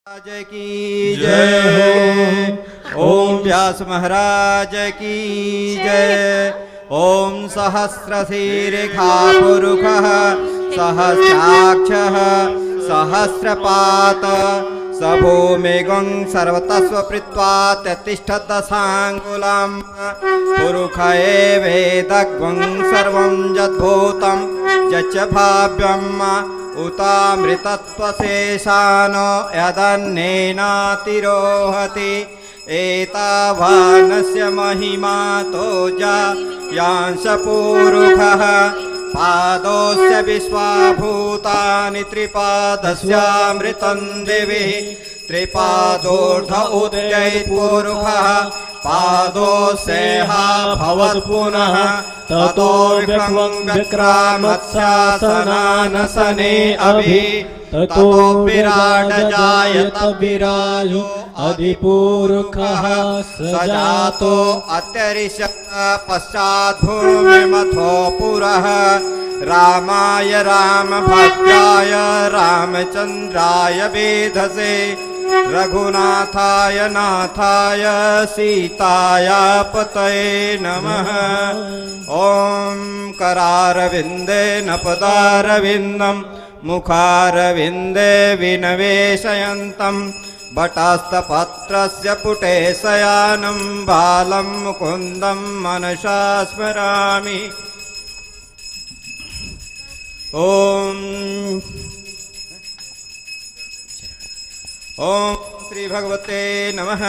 महाराज की जय। ओम व्यास महाराज की जय। ओम सहस्रशीर्षा पुरुषः सहस्राक्षः सहस्रपात स भूमिगं सर्वतस्व पृत्वा तिष्ठदशाङ्गुलं पुरुष एवेदग्वं सर्वं यद्भूतं यच्च भाव्यम् उतामृतत्वशेषानो यदन्नेनातिरोहति एतावानस्य महिमा तो यांशपूरुषः पादोस्य विश्वाभूतानि त्रिपादस्यामृतं दिवि त्रिपादोर्ध उद्यैपुरुषः पादोस्येहा भवत् पुनः ततो विक्रामत्स्यासनानसने अभि ततो विराट जायत विराजो अधिपूरुषः सजातो अत्यरिषत् पश्चात् भूमिमथो पुरः रामाय रामभद्राय रामचन्द्राय वेधसे रघुनाथाय नाथाय सीताय पतये नमः। ओम करारविन्दे नपदारविन्दं मुखारविन्दे विनवेशयन्तं बटास्तपत्रस्य पुटे शयानं बालं मुकुन्दं मनसा स्मरामि। ओम श्री भगवते नमः।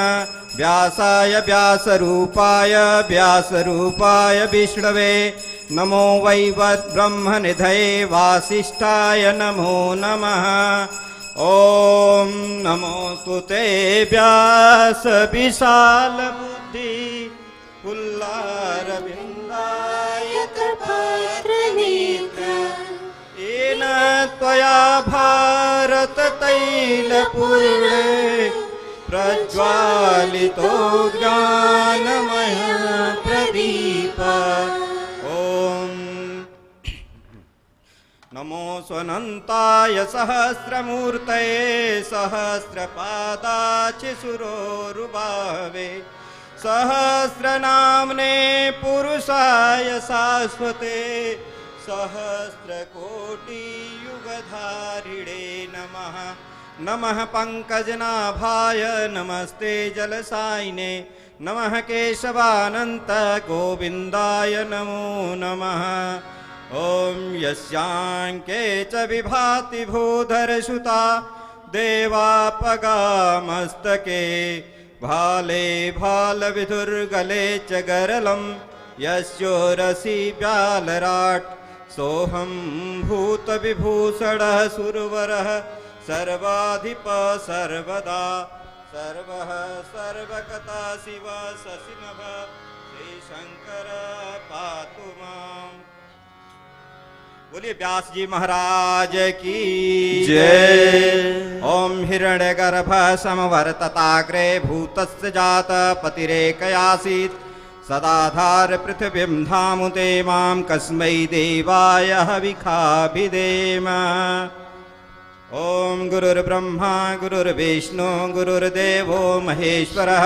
व्यासाय व्यासरूपाय व्यासरूपाय विष्णवे नमो वैवद्ब्रह्मनिधये वासिष्ठाय नमो नमः। ओम नमोस्तु ते व्यास विशाल बुद्धि पुल्लारविन्दाय कृपात्रनेत्र येन त्वया भारत तैलपूर्णे प्रज्वालितो ज्ञानमय प्रदीप। ओम नमो स्वनन्ताय सहस्रमूर्तये सहस्रपादाचिसुरोरुभावे सहस्रनाम्ने पुरुषाय शाश्वते सहस्रकोटियुगधारिणे नमः। नमः पंकजनाभाय नमस्ते जलसायिने नमः केशवानंत गोविंदाय नमो नमः। ओम यस्यांके च विभाति भूधरसुता देवापगामस्तके भाले भालविधुर्गले च गरलं यस्योरसि व्यालराट् सोहं भूतविभूषणः सुरवरः सर्वाधिप सर्वदा सर्वः सर्वकथा शिव शशिनभ श्रीशंकर पातु माम्। बोलिए व्यास जी महाराज की जय। ओम हिरण्यगर्भ समवर्तताग्रे भूतस्य जात पतिरेकयासीत् सदाधार पृथिवीं धामुते मां कस्मै देवाय हविखाभिदेम। ओम गुरुर्ब्रह्मा गुरुर्विष्णु गुरुर्देवो महेश्वरः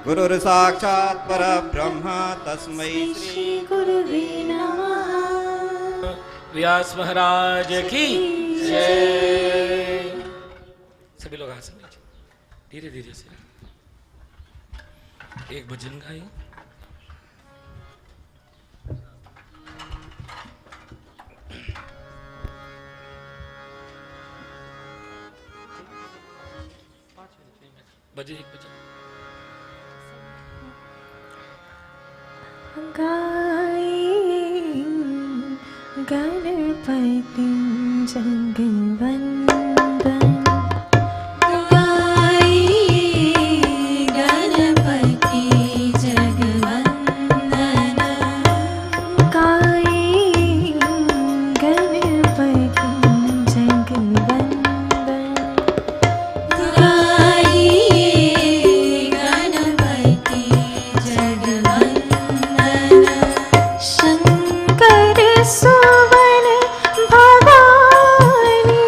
गुरुर्साक्षात् परब्रह्म तस्मै श्री गुरुवे नमः। व्यास महाराज की जय। सभी लोग हाथ से धीरे धीरे से एक भजन गाएं। बजे एक बजे गणपति जगवंदन शंकर सुवन भवानी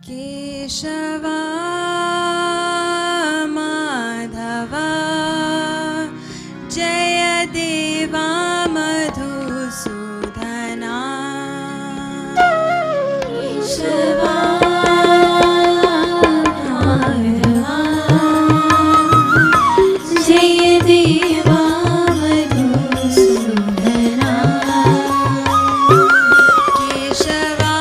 केशवा माधवा जय देवा मधुसूदना केशवा माधवा जय देवा मधुसूदना केशवा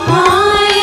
माया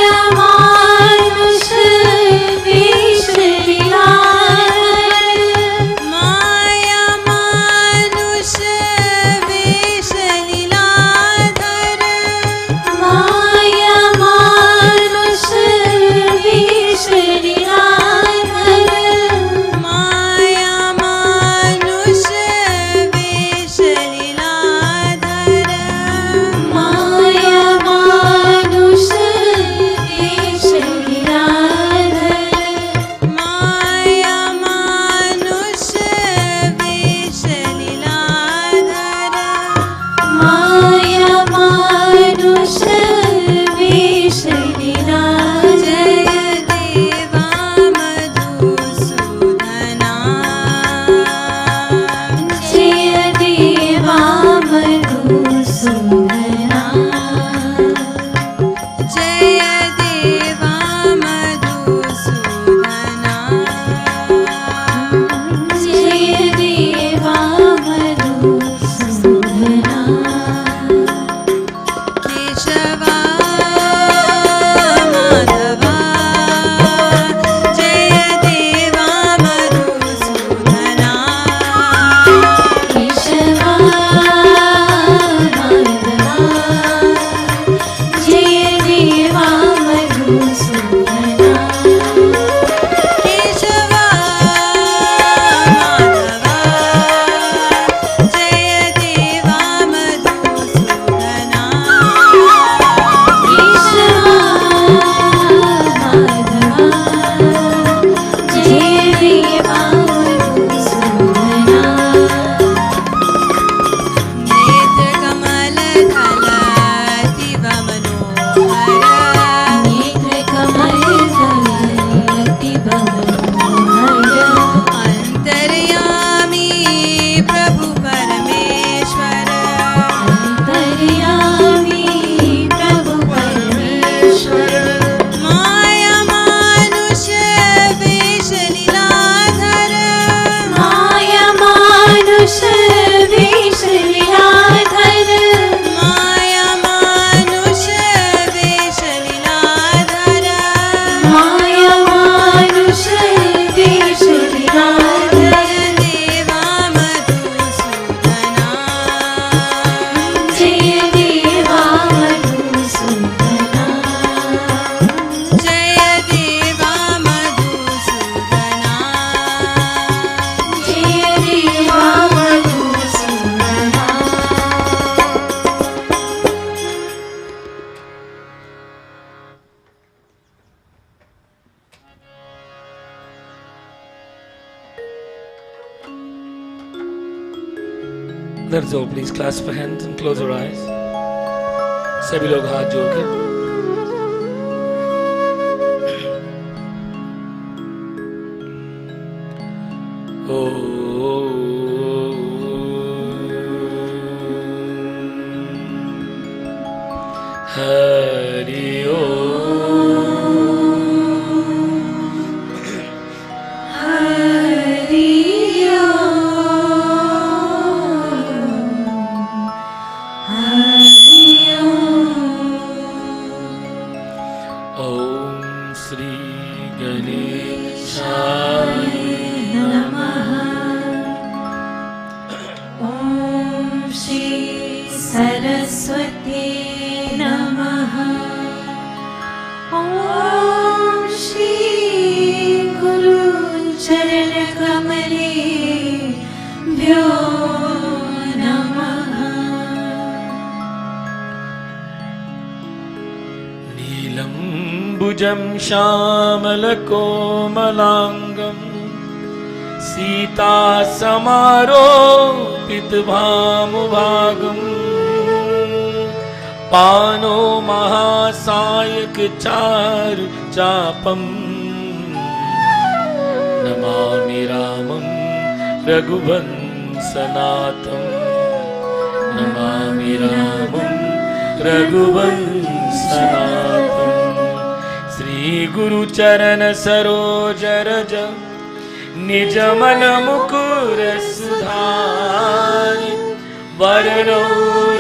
अंदर जाओ please, clasp hands and close your eyes. सभी लोग हाथ जोड़ के हरि सरस्वती नमः। ॐ श्री गुरु चरण कमलेभ्यो नमः। नीलम्बुजं श्यामलकोमलाङ्गं सीता समारोपितभामुभागम् पानो महासायक चारु चापम् नमामि रामं रघुवंशनाथं नमामि रामं रघुवंशनाथं। श्रीगुरुचरण सरोज रज निजमन मुकुर सुधारि वरणो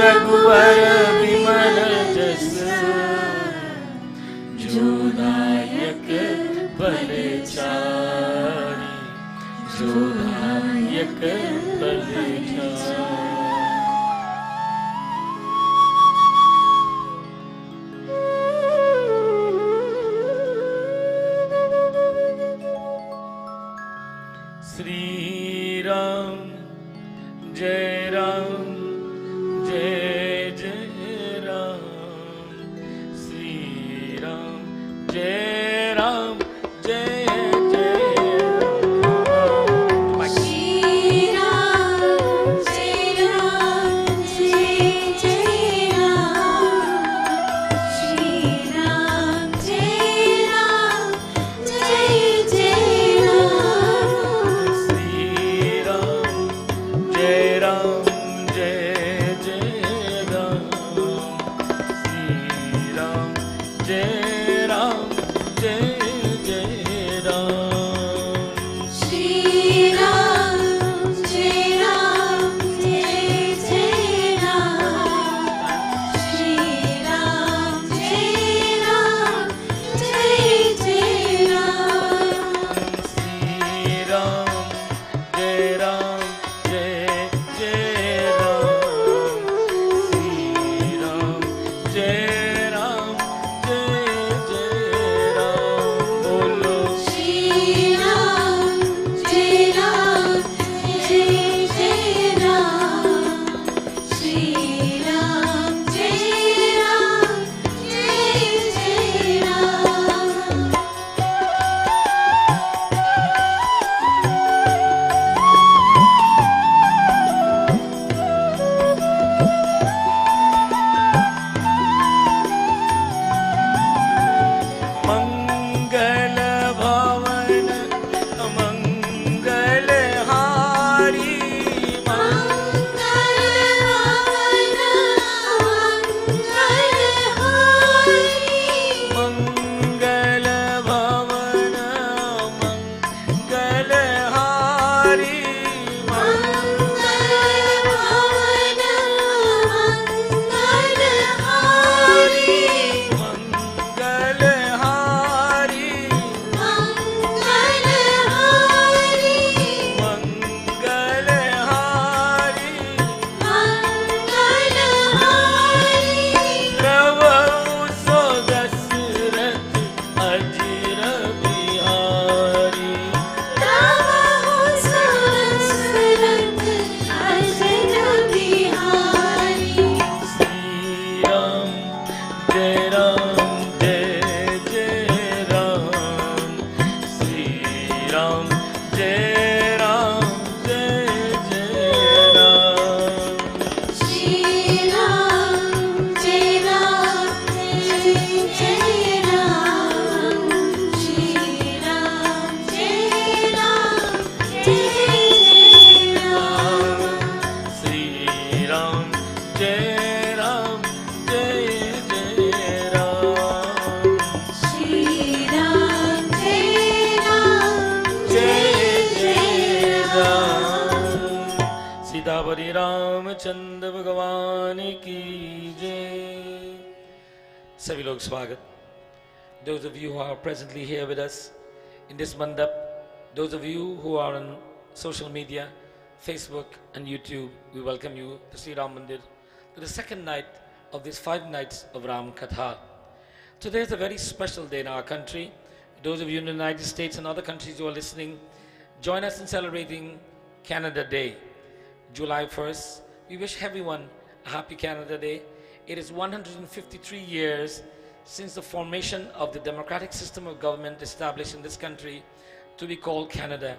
रघुवर विमल जस जोदायक बलचारी जोदायक बलचारी। श्री राम जय राम जय जय राम। श्री राम जय राम जय जय राम। श्री राम जय राम जय जय राम। श्री राम जय राम जय जय राम। श्री राम जय राम सियावरी रामचंद्र भगवान की जय। सभी लोग स्वागत। Those of you who are presently here with us in this mandap, those of you who are on social media, Facebook and YouTube, we welcome you to Sri Ram Mandir, to the second night of these 5 nights of Ram Katha. Today is a very special day in our country. Those of you in the United States and other countries who are listening, join us in celebrating Canada Day, July 1st. We wish everyone a happy Canada Day. It is 153 years since the formation of the democratic system of government established in this country to be called Canada.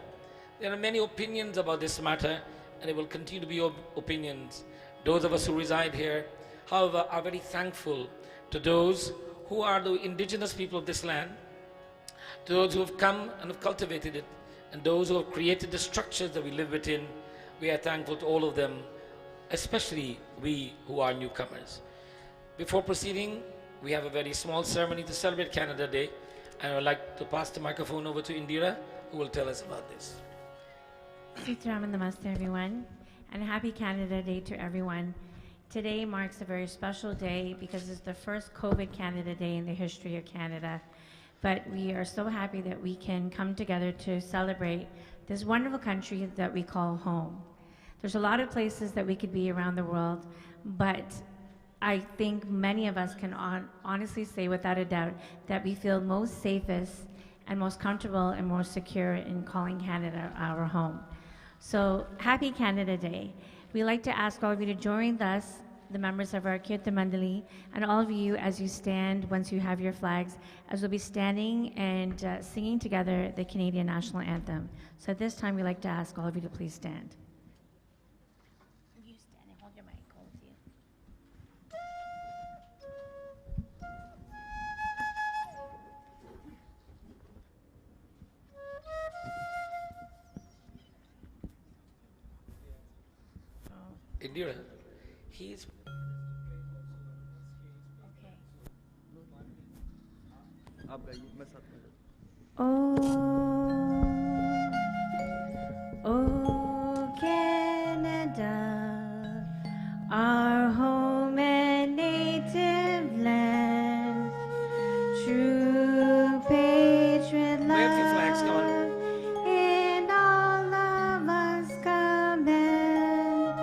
There are many opinions about this matter, and there will continue to be opinions. Those of us who reside here, however, are very thankful to those who are the indigenous people of this land, to those who have come and have cultivated it, and those who have created the structures that we live within. We are thankful to all of them, especially we who are newcomers. Before proceeding, we have a very small ceremony to celebrate Canada Day, and I would like to pass the microphone over to Indira, who will tell us about this. Sitaram and Namaste, everyone, and happy Canada Day to everyone. Today marks a very special day because it's the first COVID Canada Day in the history of Canada. But we are so happy that we can come together to celebrate this wonderful country that we call home. There's a lot of places that we could be around the world, but I think many of us can honestly say without a doubt that we feel most safest and most comfortable and most secure in calling Canada our home. So happy Canada Day. We'd like to ask all of you to join us, the members of our Kirtan Mandali, and all of you as you stand, once you have your flags, as we'll be standing and singing together the Canadian National Anthem. So at this time, we'd like to ask all of you to please stand. You stand and hold your mic, hold it to you. Indira, he is. Oh, Canada, our home and native land, true patriot love, Wave your flags, come on. in all of us commend.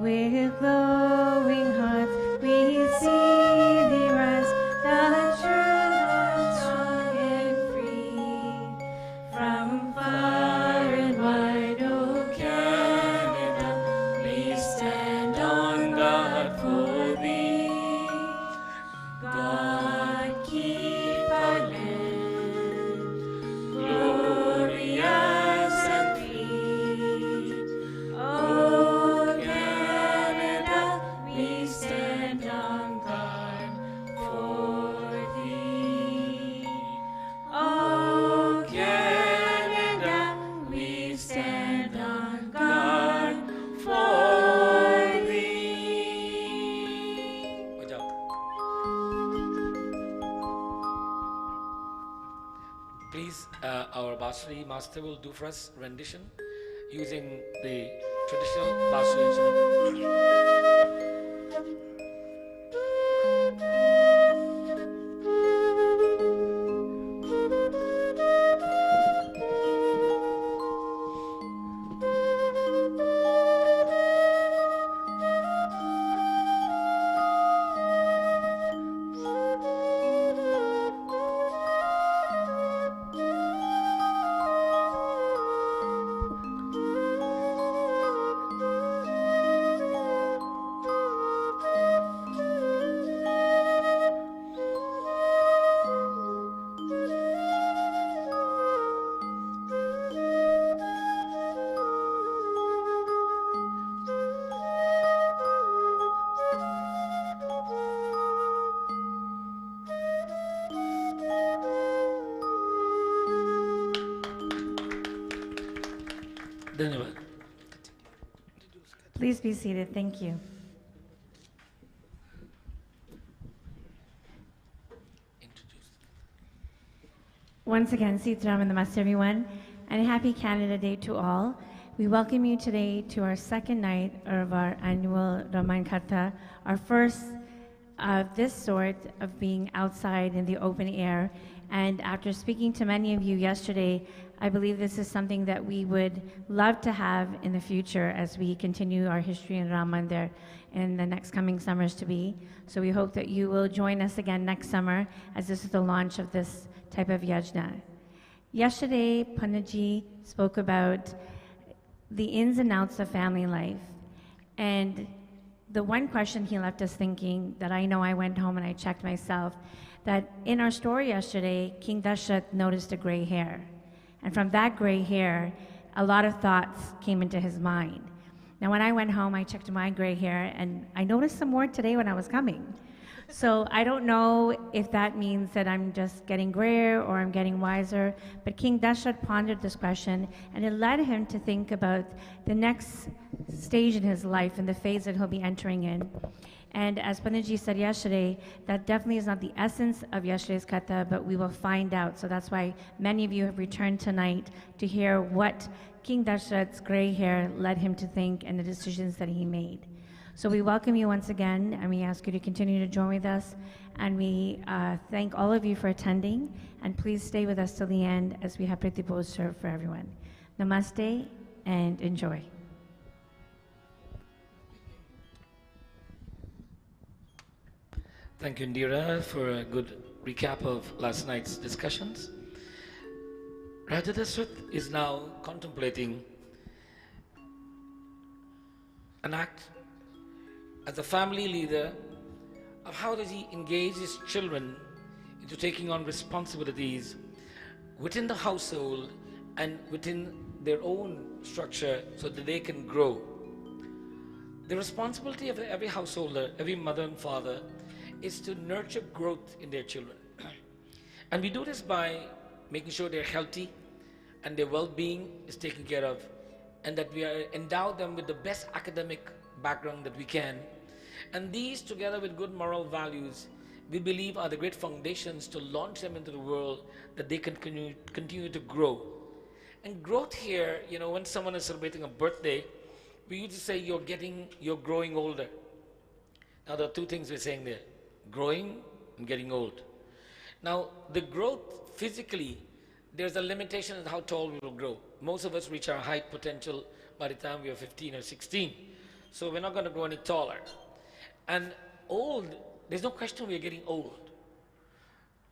With glowing hearts we see thee rise, the true Lord, strong and free. From far and wide, oh Canada, we stand on guard for thee. God keep our land glorious and free. Oh Canada, we stand on guard for thee. Oh Canada, we stand on guard for thee. Good job. Please, our Basri master will do for us rendition using the traditional Basri instrument. धन्यवाद. Please be seated. Thank you. Once again, Sitaram and Namaste, everyone, and happy Canada Day to all. We welcome you today to our second night of our annual Ramayan Katha, our first of this sort of being outside in the open air. And after speaking to many of you yesterday, I believe this is something that we would love to have in the future as we continue our history in Ramayan there in the next coming summers to be. So we hope that you will join us again next summer, as this is the launch of this type of Yagna. Yesterday, Panditji spoke about the ins and outs of family life. And the one question he left us thinking, that I know I went home and I checked myself, that in our story yesterday, King Dashrath noticed a gray hair. And from that gray hair, a lot of thoughts came into his mind. Now, when I went home, I checked my gray hair, and I noticed some more today when I was coming. So I don't know if that means that I'm just getting grayer or I'm getting wiser, but King Dashrath pondered this question, and it led him to think about the next stage in his life and the phase that he'll be entering in. And as Panditji said yesterday, that definitely is not the essence of yesterday's katha, but we will find out. So that's why many of you have returned tonight to hear what King Dashrath's gray hair led him to think and the decisions that he made. So we welcome you once again, and we ask you to continue to join with us. And we thank all of you for attending, and please stay with us till the end as we have Priti Bhoj served for everyone. Namaste and enjoy. Thank you, Indira, for a good recap of last night's discussions. Raja Dashrath is now contemplating an act as a family leader of how does he engage his children into taking on responsibilities within the household and within their own structure so that they can grow. The responsibility of every householder, every mother and father, is to nurture growth in their children. And we do this by making sure they're healthy and their well-being is taken care of, and that we endow them with the best academic background that we can. And these, together with good moral values, we believe are the great foundations to launch them into the world that they can continue to grow. And growth here, you know, when someone is celebrating a birthday, we used to say you're growing older. Now there are two things we're saying there: growing and getting old. Now the growth physically, there's a limitation on how tall we will grow. Most of us reach our height potential by the time we are 15 or 16. So we're not going to grow any taller. And old, there's no question we are getting old.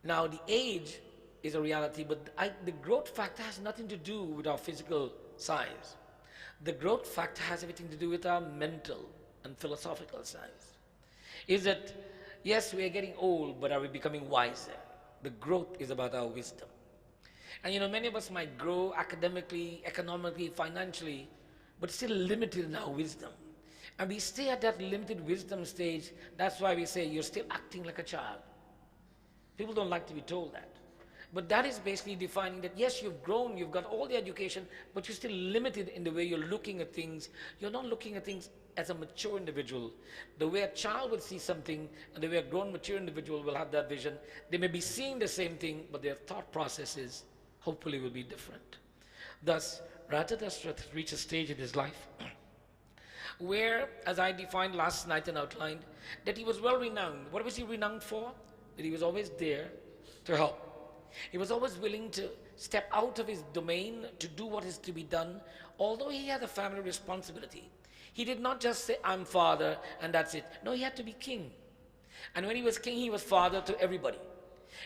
Now the age is a reality, but the growth factor has nothing to do with our physical size. The growth factor has everything to do with our mental and philosophical size. Is that, yes, we are getting old, but are we becoming wiser? The growth is about our wisdom. And you know, many of us might grow academically, economically, financially, but still limited in our wisdom. And we stay at that limited wisdom stage. That's why we say you're still acting like a child. People don't like to be told that. But that is basically defining that, yes, you've grown, you've got all the education, but you're still limited in the way you're looking at things. You're not looking at things as a mature individual. The way a child would see something and the way a grown, mature individual will have that vision. They may be seeing the same thing, but their thought processes hopefully will be different. Thus, Raja Dashrath reached a stage in his life where, as I defined last night and outlined, that he was well renowned. What was he renowned for? That he was always there to help. He was always willing to step out of his domain to do what is to be done, although he had a family responsibility. He did not just say, I'm father, and that's it. No, he had to be king. And when he was king, he was father to everybody.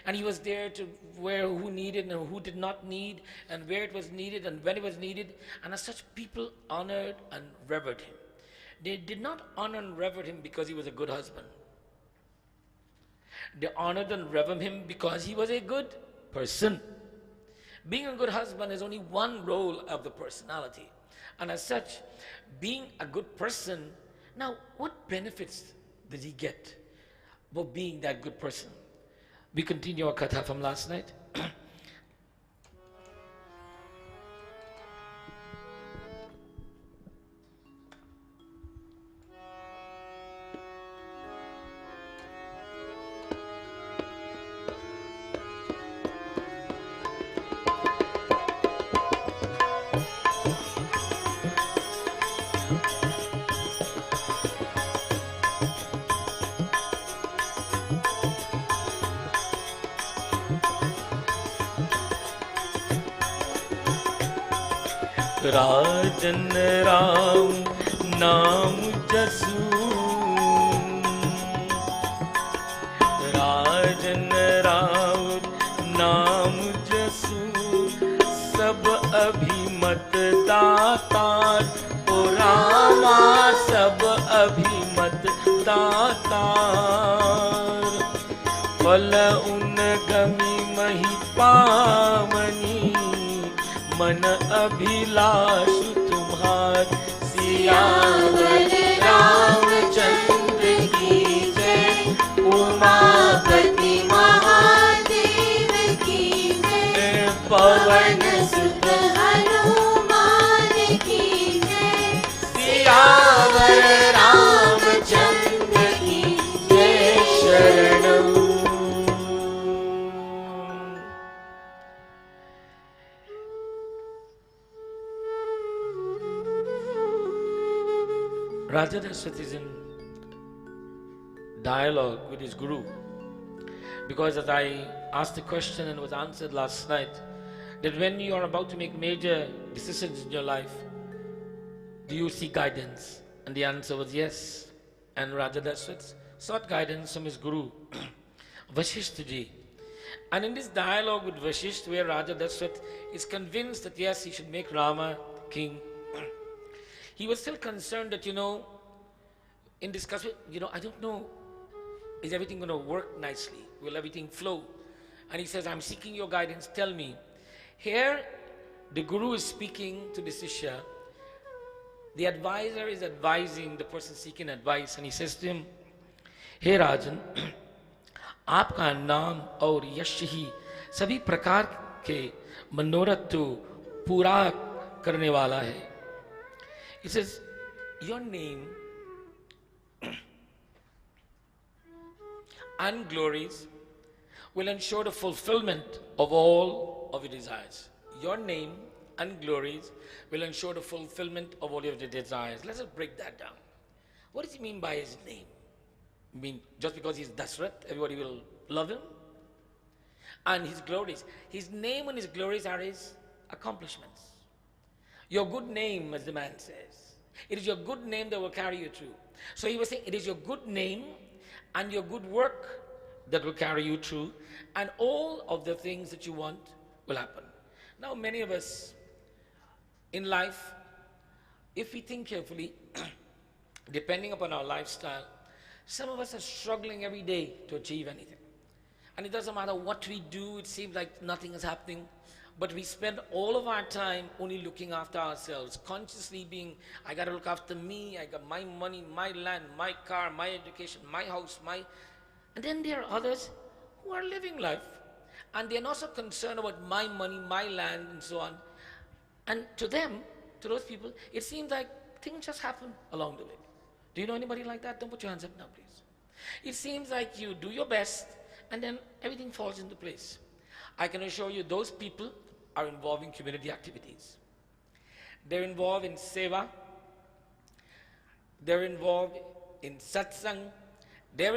And he was there to where who needed and who did not need, and where it was needed and when it was needed. And as such, people honored and revered him. They did not honor and rever him because he was a good husband. They honored and revered him because he was a good person. Being a good husband is only one role of the personality. And as such, being a good person, now what benefits did he get for being that good person? We continue our katha from last night. राजन राम नाम जसू राजन राम नाम जसू सब अभिमत दातार ओ रामा सब अभिमत दातार फल उन गमी मही पावनी मन अभिलाष तुम्हार सियावर रामचंद्र की जय उमापति महादेव की जय पवन सुत हनुमान की जय सियावर रामचंद्र की जय शरणम। Raja Dasrath is in dialogue with his guru, because as I asked the question and was answered last night, that when you are about to make major decisions in your life, do you seek guidance? And the answer was yes. And Raja Dasrath sought guidance from his guru, Vasishtha ji. And in this dialogue with Vasishtha, where Raja Dasrath is convinced that yes, he should make Rama king, he was still concerned that, in discussion, I don't know, is everything going to work nicely? Will everything flow? And he says, I'm seeking your guidance, tell me. Here, the guru is speaking to the Sishya. The advisor is advising the person seeking advice, and he says to him, Hey Rajan, आपका नाम और यश ही सभी प्रकार के मनोरथ तो पूरा करने वाला है. He says, your name and glories will ensure the fulfillment of all of your desires. Your name and glories will ensure the fulfillment of all of your desires. Let's just break that down. What does he mean by his name? I mean, just because he's Dasrath, everybody will love him? And his glories. His name and his glories are his accomplishments. Your good name, as the man says. It is your good name that will carry you through. So he was saying, it is your good name and your good work that will carry you through, and all of the things that you want will happen. Now, many of us in life, if we think carefully, depending upon our lifestyle, some of us are struggling every day to achieve anything. And it doesn't matter what we do, it seems like nothing is happening. But we spend all of our time only looking after ourselves, consciously being, I got to look after me, I got my money, my land, my car, my education, my house, And then there are others who are living life. And they're not so concerned about my money, my land, and so on. And to them, to those people, it seems like things just happen along the way. Do you know anybody like that? Don't put your hands up now, please. It seems like you do your best, and then everything falls into place. I can assure you those people are involved in community activities. They're involved in seva. They're involved in satsang. They're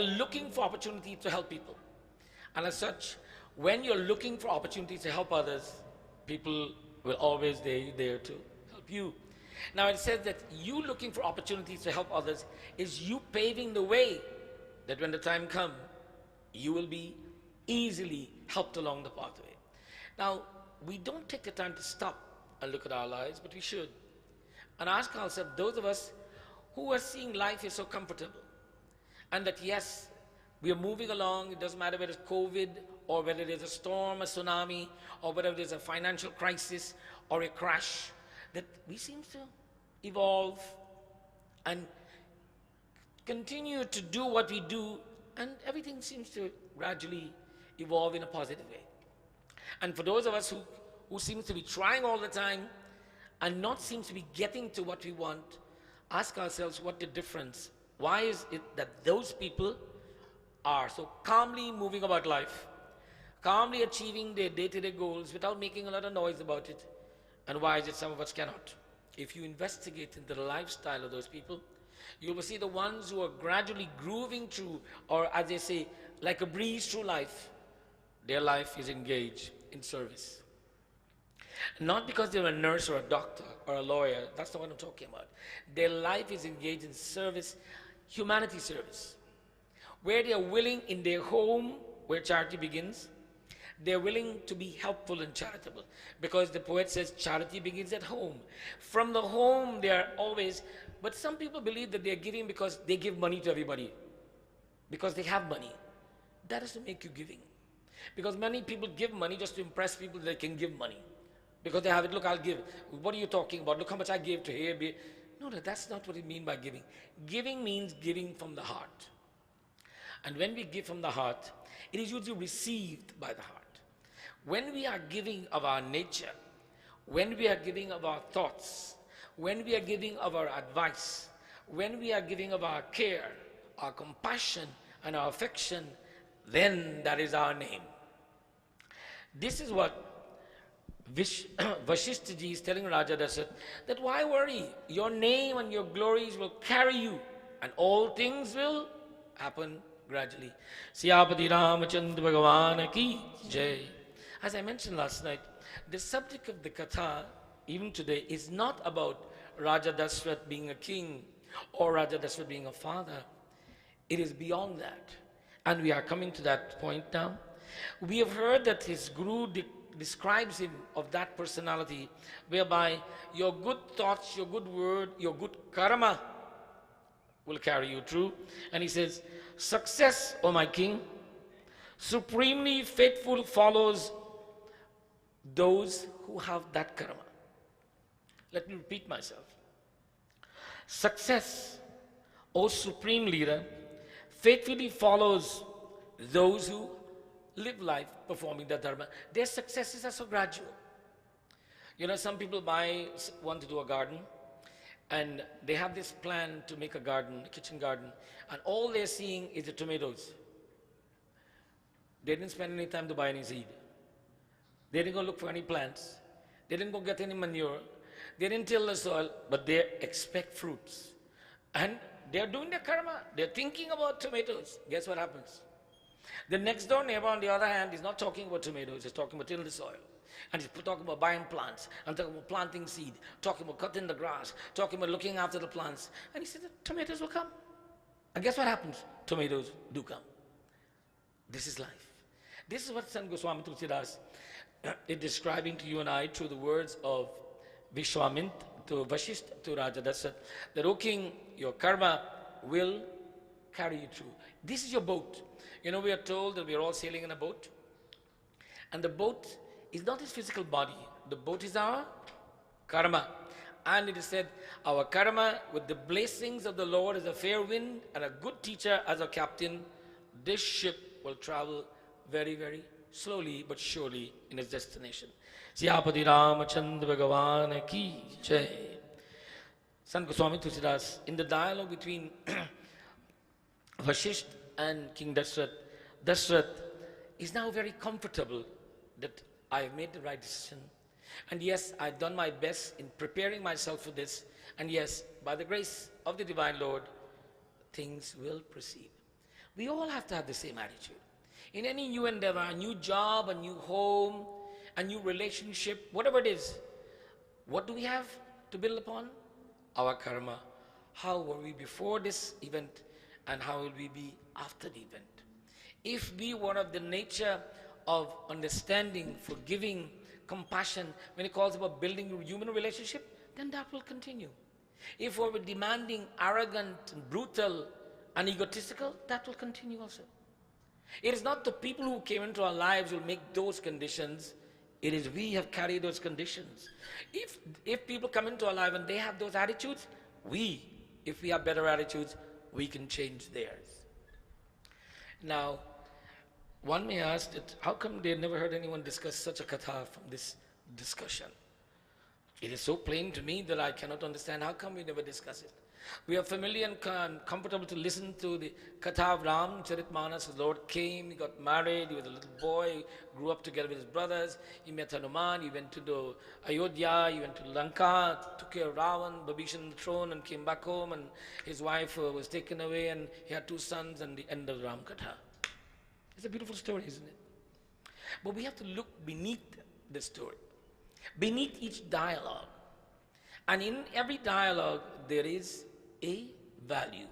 looking for opportunities to help people. And as such, when you're looking for opportunities to help others, people will always be there to help you. Now it says that you looking for opportunities to help others is you paving the way that when the time comes, you will be easily helped along the pathway. Now, we don't take the time to stop and look at our lives, but we should. And ask ourselves, those of us who are seeing life is so comfortable, and that yes, we are moving along, it doesn't matter whether it's COVID, or whether there's a storm, a tsunami, or whether there's a financial crisis, or a crash, that we seem to evolve and continue to do what we do, and everything seems to gradually evolve in a positive way. And for those of us who seem to be trying all the time and not seem to be getting to what we want, ask ourselves what the difference. Why is it that those people are so calmly moving about life, calmly achieving their day-to-day goals without making a lot of noise about it? And why is it some of us cannot? If you investigate into the lifestyle of those people, you will see the ones who are gradually grooving through, or as they say, like a breeze through life, their life is engaged in service. Not because they're a nurse or a doctor or a lawyer. That's not what I'm talking about. Their life is engaged in service, humanity service, where they are willing in their home, where charity begins, they're willing to be helpful and charitable. Because the poet says charity begins at home. From the home, they are always, but some people believe that they're giving because they give money to everybody, because they have money. That doesn't make you giving. Because many people give money just to impress people that they can give money. Because they have it, look, I'll give. What are you talking about? Look how much I gave to here. No, that's not what it means by giving. Giving means giving from the heart. And when we give from the heart, it is usually received by the heart. When we are giving of our nature, when we are giving of our thoughts, when we are giving of our advice, when we are giving of our care, our compassion, and our affection, then that is our name. This is what Vashishta ji is telling Raja Dasharatha, that why worry? Your name and your glories will carry you, and all things will happen gradually. Siyapati Ramachandra Bhagavan ki Jai. As I mentioned last night, the subject of the Katha, even today, is not about Raja Dasharatha being a king or Raja Dasharatha being a father. It is beyond that. And we are coming to that point now. We have heard that his guru describes him of that personality whereby your good thoughts, your good word, your good karma will carry you through. And he says, success, O my king, supremely faithful follows those who have that karma. Let me repeat myself. Success, O supreme leader, faithfully follows those who live life performing the dharma. Their successes are so gradual. You know, some people want to do a garden, and they have this plan to make a garden, a kitchen garden, and all they're seeing is the tomatoes. They didn't spend any time to buy any seed. They didn't go look for any plants. They didn't go get any manure. They didn't till the soil, but they expect fruits. And they're doing their karma. They're thinking about tomatoes. Guess what happens? The next door neighbor, on the other hand, is not talking about tomatoes. He's talking about tilling the soil. And he's talking about buying plants, and talking about planting seed, talking about cutting the grass, talking about looking after the plants. And he said, the tomatoes will come. And guess what happens? Tomatoes do come. This is life. This is what Sant Goswami Tulsidas is describing to you and I through the words of Vishwamint to Vashishta to Raja Dasharatha, that, O king, your karma will carry you through. This is your boat. You know, we are told that we are all sailing in a boat. And the boat is not his physical body. The boat is our karma. And it is said, our karma with the blessings of the Lord as a fair wind and a good teacher as a captain, this ship will travel very, very slowly but surely in its destination. Siyapati Ramachandra Bhagavan ki Jai. Sant Goswami Tulsidas, in the dialogue between Vashishta and King Dasharatha, Dasharatha is now very comfortable that I have made the right decision. And yes, I've done my best in preparing myself for this. And yes, by the grace of the Divine Lord, things will proceed. We all have to have the same attitude. In any new endeavor, a new job, a new home, a new relationship, whatever it is, what do we have to build upon? Our karma. How were we before this event, and how will we be after the event? If we were of the nature of understanding, forgiving, compassion, when it calls about building a human relationship, then that will continue. If we were demanding, arrogant, and brutal, and egotistical, that will continue also. It is not the people who came into our lives who will make those conditions. It is we have carried those conditions. If people come into our life and they have those attitudes, if we have better attitudes, we can change theirs. Now, one may ask that how come they never heard anyone discuss such a katha from this discussion? It is so plain to me that I cannot understand how come we never discuss it. We are familiar and comfortable to listen to the katha of Ram Charitmanas. His Lord came, he got married, he was a little boy, grew up together with his brothers, he met Hanuman, he went to the Ayodhya, he went to Lanka, took care of Ravan, Babishan on the throne, and came back home, and his wife was taken away, and he had 2 sons, and the end of Ram Katha. It's a beautiful story, isn't it? But we have to look beneath the story. beneath each dialogue. And in every dialogue, there is a value.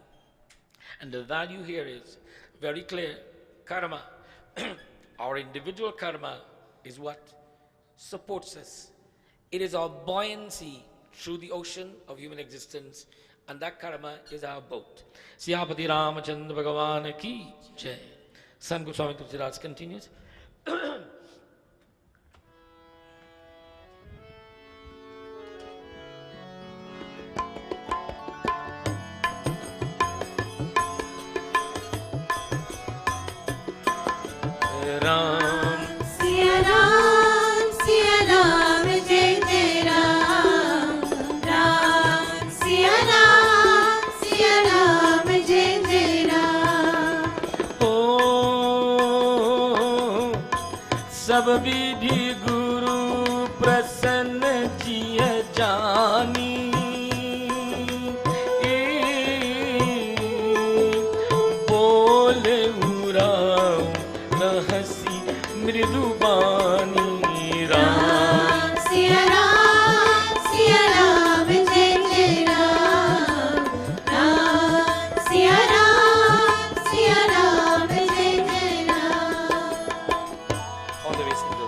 And the value here is very clear. Karma, our individual karma, is what supports us. It is our buoyancy through the ocean of human existence, and that karma is our boat. Siyapati Ramachandra Bhagavan ki jai. Sant Goswami Tulsidas continues. Ram, Siya Ram, Jai Jai Ram. Ram, Siya Ram, Jai Jai Ram. oh, sab vidhi guru prasanna jiya jani. Bole urao rahasi mridubani. Ram, Siya Ram, Jai Jai Ram. Ram, Siya Ram, Jai Jai Ram. all the way single.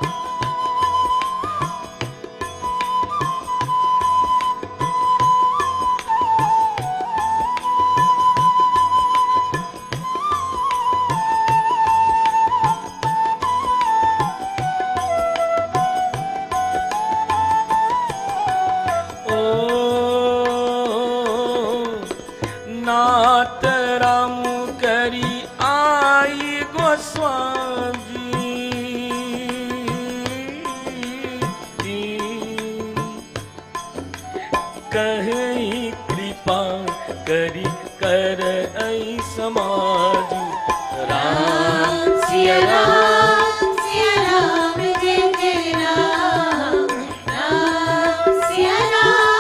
नाथ राम करी आई गोस्वामी कहीं कृपा करी कर ऐ समाज। Ram Siya Ram, Jai Jai Ram. Ram, Siya Ram,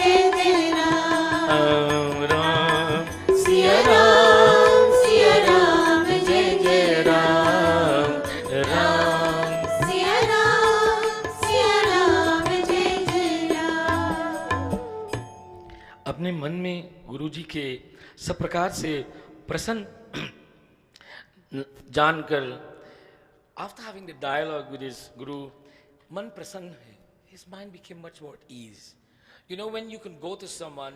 Jai Jai Ram. Ram Siya Ram, Jai Jai Ram. Ram Siya Ram, Jai Jai Ram. अपने मन में गुरु जी के सब प्रकार से प्रसन्न जानकर, after having the dialogue with his guru, man prasanna hai. His mind became much more at ease. You know, when you can go to someone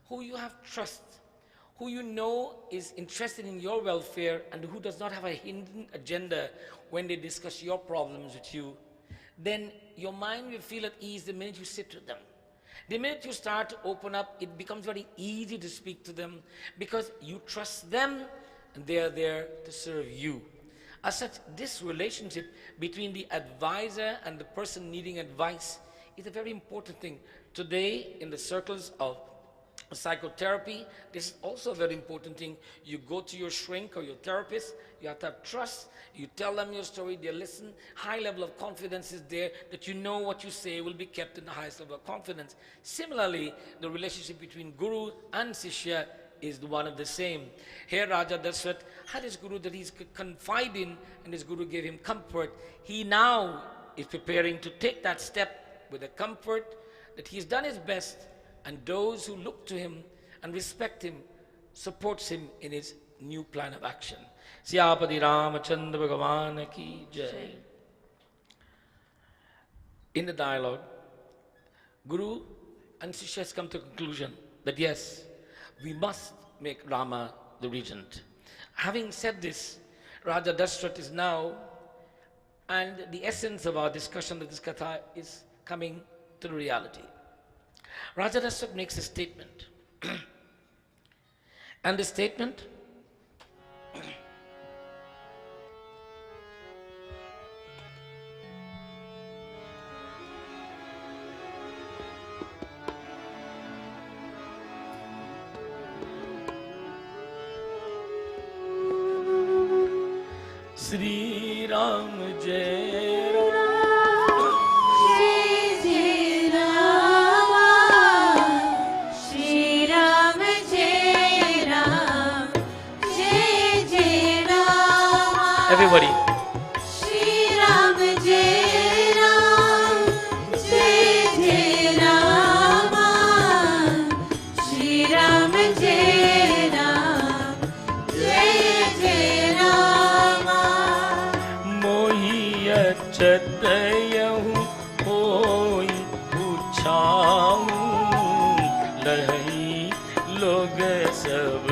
who you have trust, who you know is interested in your welfare and who does not have a hidden agenda when they discuss your problems with you, then your mind will feel at ease the minute you sit with them. The minute you start to open up, it becomes very easy to speak to them because you trust them and they are there to serve you. As such, this relationship between the advisor and the person needing advice is a very important thing. Today, in the circles of psychotherapy, this is also a very important thing. You go to your shrink or your therapist, you have to have trust, you tell them your story, they listen, high level of confidence is there that you know what you say will be kept in the highest level of confidence. Similarly, the relationship between guru and Sishya is the one of the same. Here Raja Dasrat had his guru that he's confided in, and his guru gave him comfort. He now is preparing to take that step with the comfort that he's done his best, and those who look to him and respect him supports him in his new plan of action. Siyapati Ramachandra Bhagavan ki jai. In the dialogue, Guru and Sishya has come to a conclusion that yes, we must make Rama the regent. Having said this, Raja Dashrath is now, and the essence of our discussion of this katha is coming to the reality. Raja Dashrath makes a statement. And the statement Sri Ram Jai Ram. Jai Jai Ram. Shri Ram Jai Ram. Jai Jai Ram. Everybody. Shri Ram Jai Ram. रचत यहूँ होई पूछाऊँ, लहई लोग सब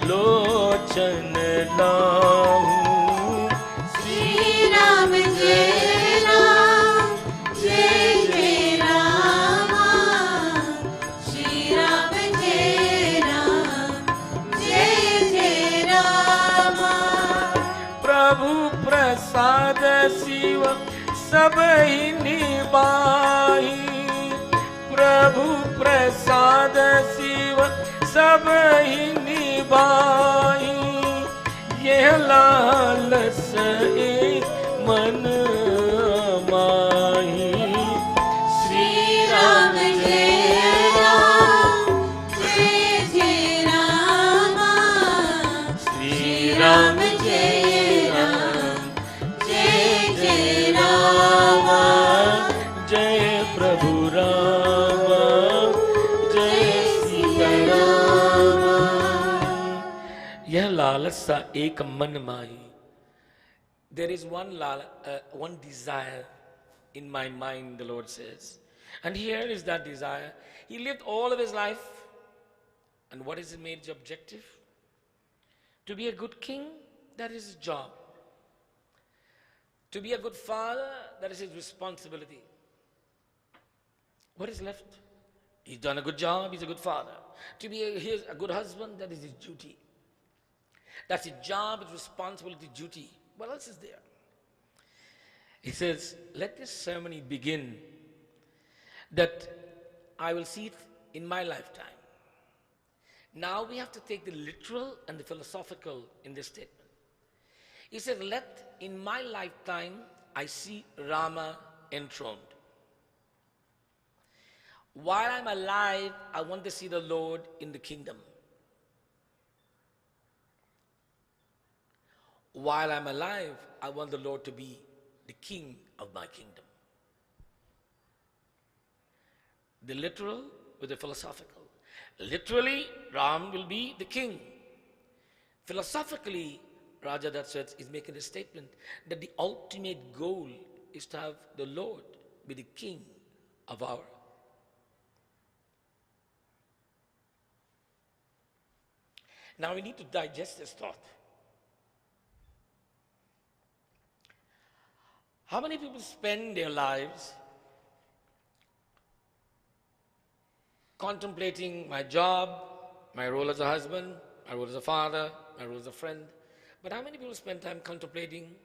लोचन लाऊँ। श्री राम जय राम, जय जय रामा। श्री राम जय राम, जय जय रामा। प्रभु प्रसाद शिव सब ही निभाई, प्रभु प्रसाद शिव सब ही निभाई। यह लालस एक मन माही। श्री राम जय राम, जय जय रामा। श्री राम जय राम, जय जय रामा। जय प्रभु राम, जय सीता राम। यह लालसा एक मन माही। There is one desire in my mind, the Lord says. And here is that desire. He lived all of his life. And what is his major objective? To be a good king, that is his job. To be a good father, that is his responsibility. What is left? He's done a good job, he's a good father. To be a good husband, that is his duty. That's his job, his responsibility, duty. What else is there? He says, let this ceremony begin that I will see it in my lifetime. Now we have to take the literal and the philosophical in this statement. He said, let in my lifetime I see Rama enthroned. While I'm alive, I want to see the Lord in the kingdom. While I'm alive, I want the Lord to be the king of my kingdom. The literal with the philosophical. Literally, Ram will be the king. Philosophically, Raja Dasaratha is making a statement that the ultimate goal is to have the Lord be the king of our. Now we need to digest this thought. How many people spend their lives contemplating my job, my role as a husband, my role as a father, my role as a friend? But how many people spend time contemplating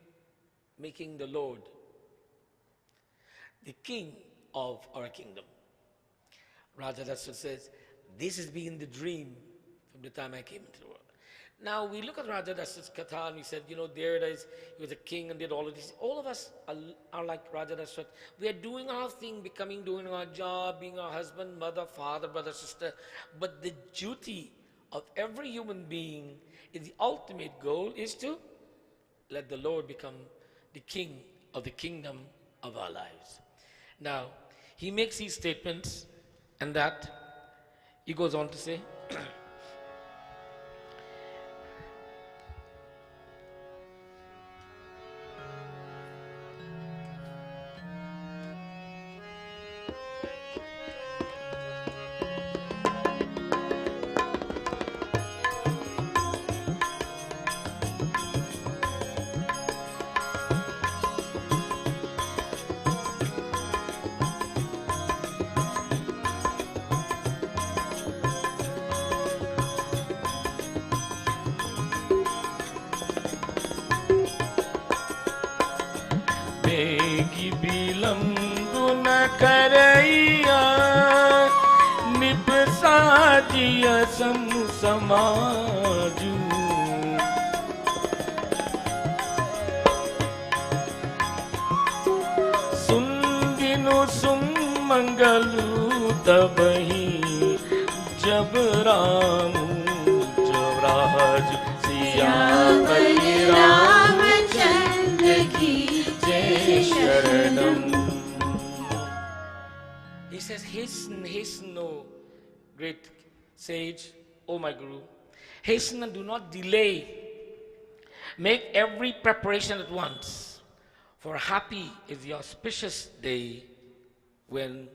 making the Lord the king of our kingdom? Raja Dasaratha says, this has been the dream from the time I came into the world. Now we look at Raja Dasaratha's katha and we said, there it is, he was a king and did all of this. All of us are like Raja Dasaratha. We are doing our thing, doing our job, being our husband, mother, father, brother, sister. But the duty of every human being is the ultimate goal is to let the Lord become the king of the kingdom of our lives. Now, he makes these statements and that he goes on to say, करैया निपसाजिय समाजू सुंदिनु सुमंगलु तबही जब राम जवराज सिया बलि रामचंद्र की जय शरणम. He says, hasten, hasten, O great sage, O my Guru. Hasten and do not delay. Make every preparation at once. For happy is the auspicious day when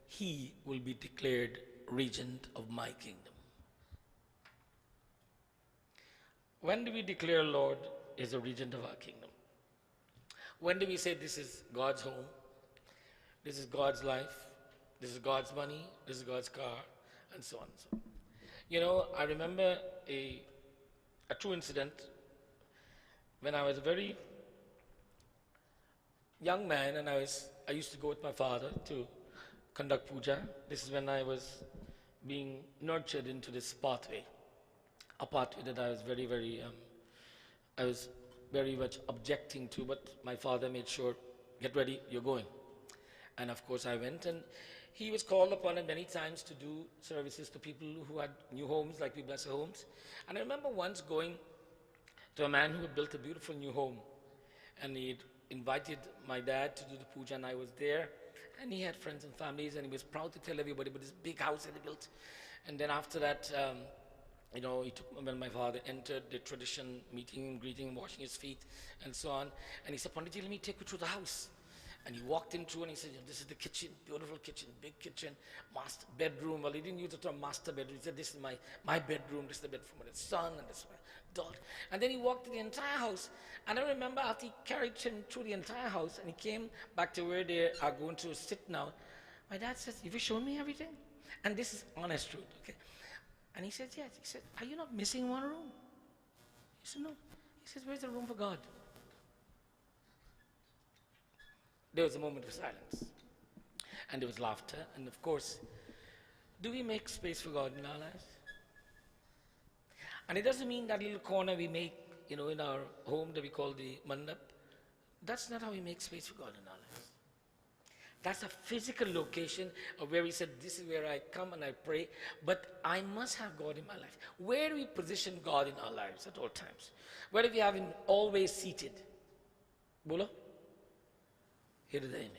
he will be declared regent of my kingdom. When do we declare Lord is the regent of our kingdom? When do we say this is God's home, this is God's life, this is God's money, this is God's car, and so on and so on? You know, I remember a true incident when I was a very young man, and I used to go with my father to conduct puja. This is when I was being nurtured into this pathway, a pathway that I was very much objecting to, but my father made sure, get ready, you're going. And of course I went, and he was called upon many times to do services to people who had new homes, like we bless our homes. And I remember once going to a man who had built a beautiful new home, and he'd invited my dad to do the puja, and I was there, and he had friends and families, and he was proud to tell everybody about this big house that he built. And then after that, he took, when my father entered, the tradition, meeting him, greeting him, washing his feet, and so on. And he said, Panditji, let me take you through the house. And he walked in through, and he said, this is the kitchen, beautiful kitchen, big kitchen, master bedroom. Well, he didn't use the term master bedroom. He said, this is my bedroom, this is the bedroom of his son, and this is my daughter. And then he walked to the entire house. And I remember after he carried him through the entire house, and he came back to where they are going to sit now, my dad says, have you shown me everything? And this is honest truth, okay? And he said, yes. He said, are you not missing one room? He said, no. He says, where's the room for God? There was a moment of silence. And there was laughter. And of course, do we make space for God in our lives? And it doesn't mean that little corner we make, in our home that we call the mandap. That's not how we make space for God in our lives. That's a physical location of where we said, this is where I come and I pray, but I must have God in my life. Where do we position God in our lives at all times? Where do we have Him always seated? Bolo? Hirday mein.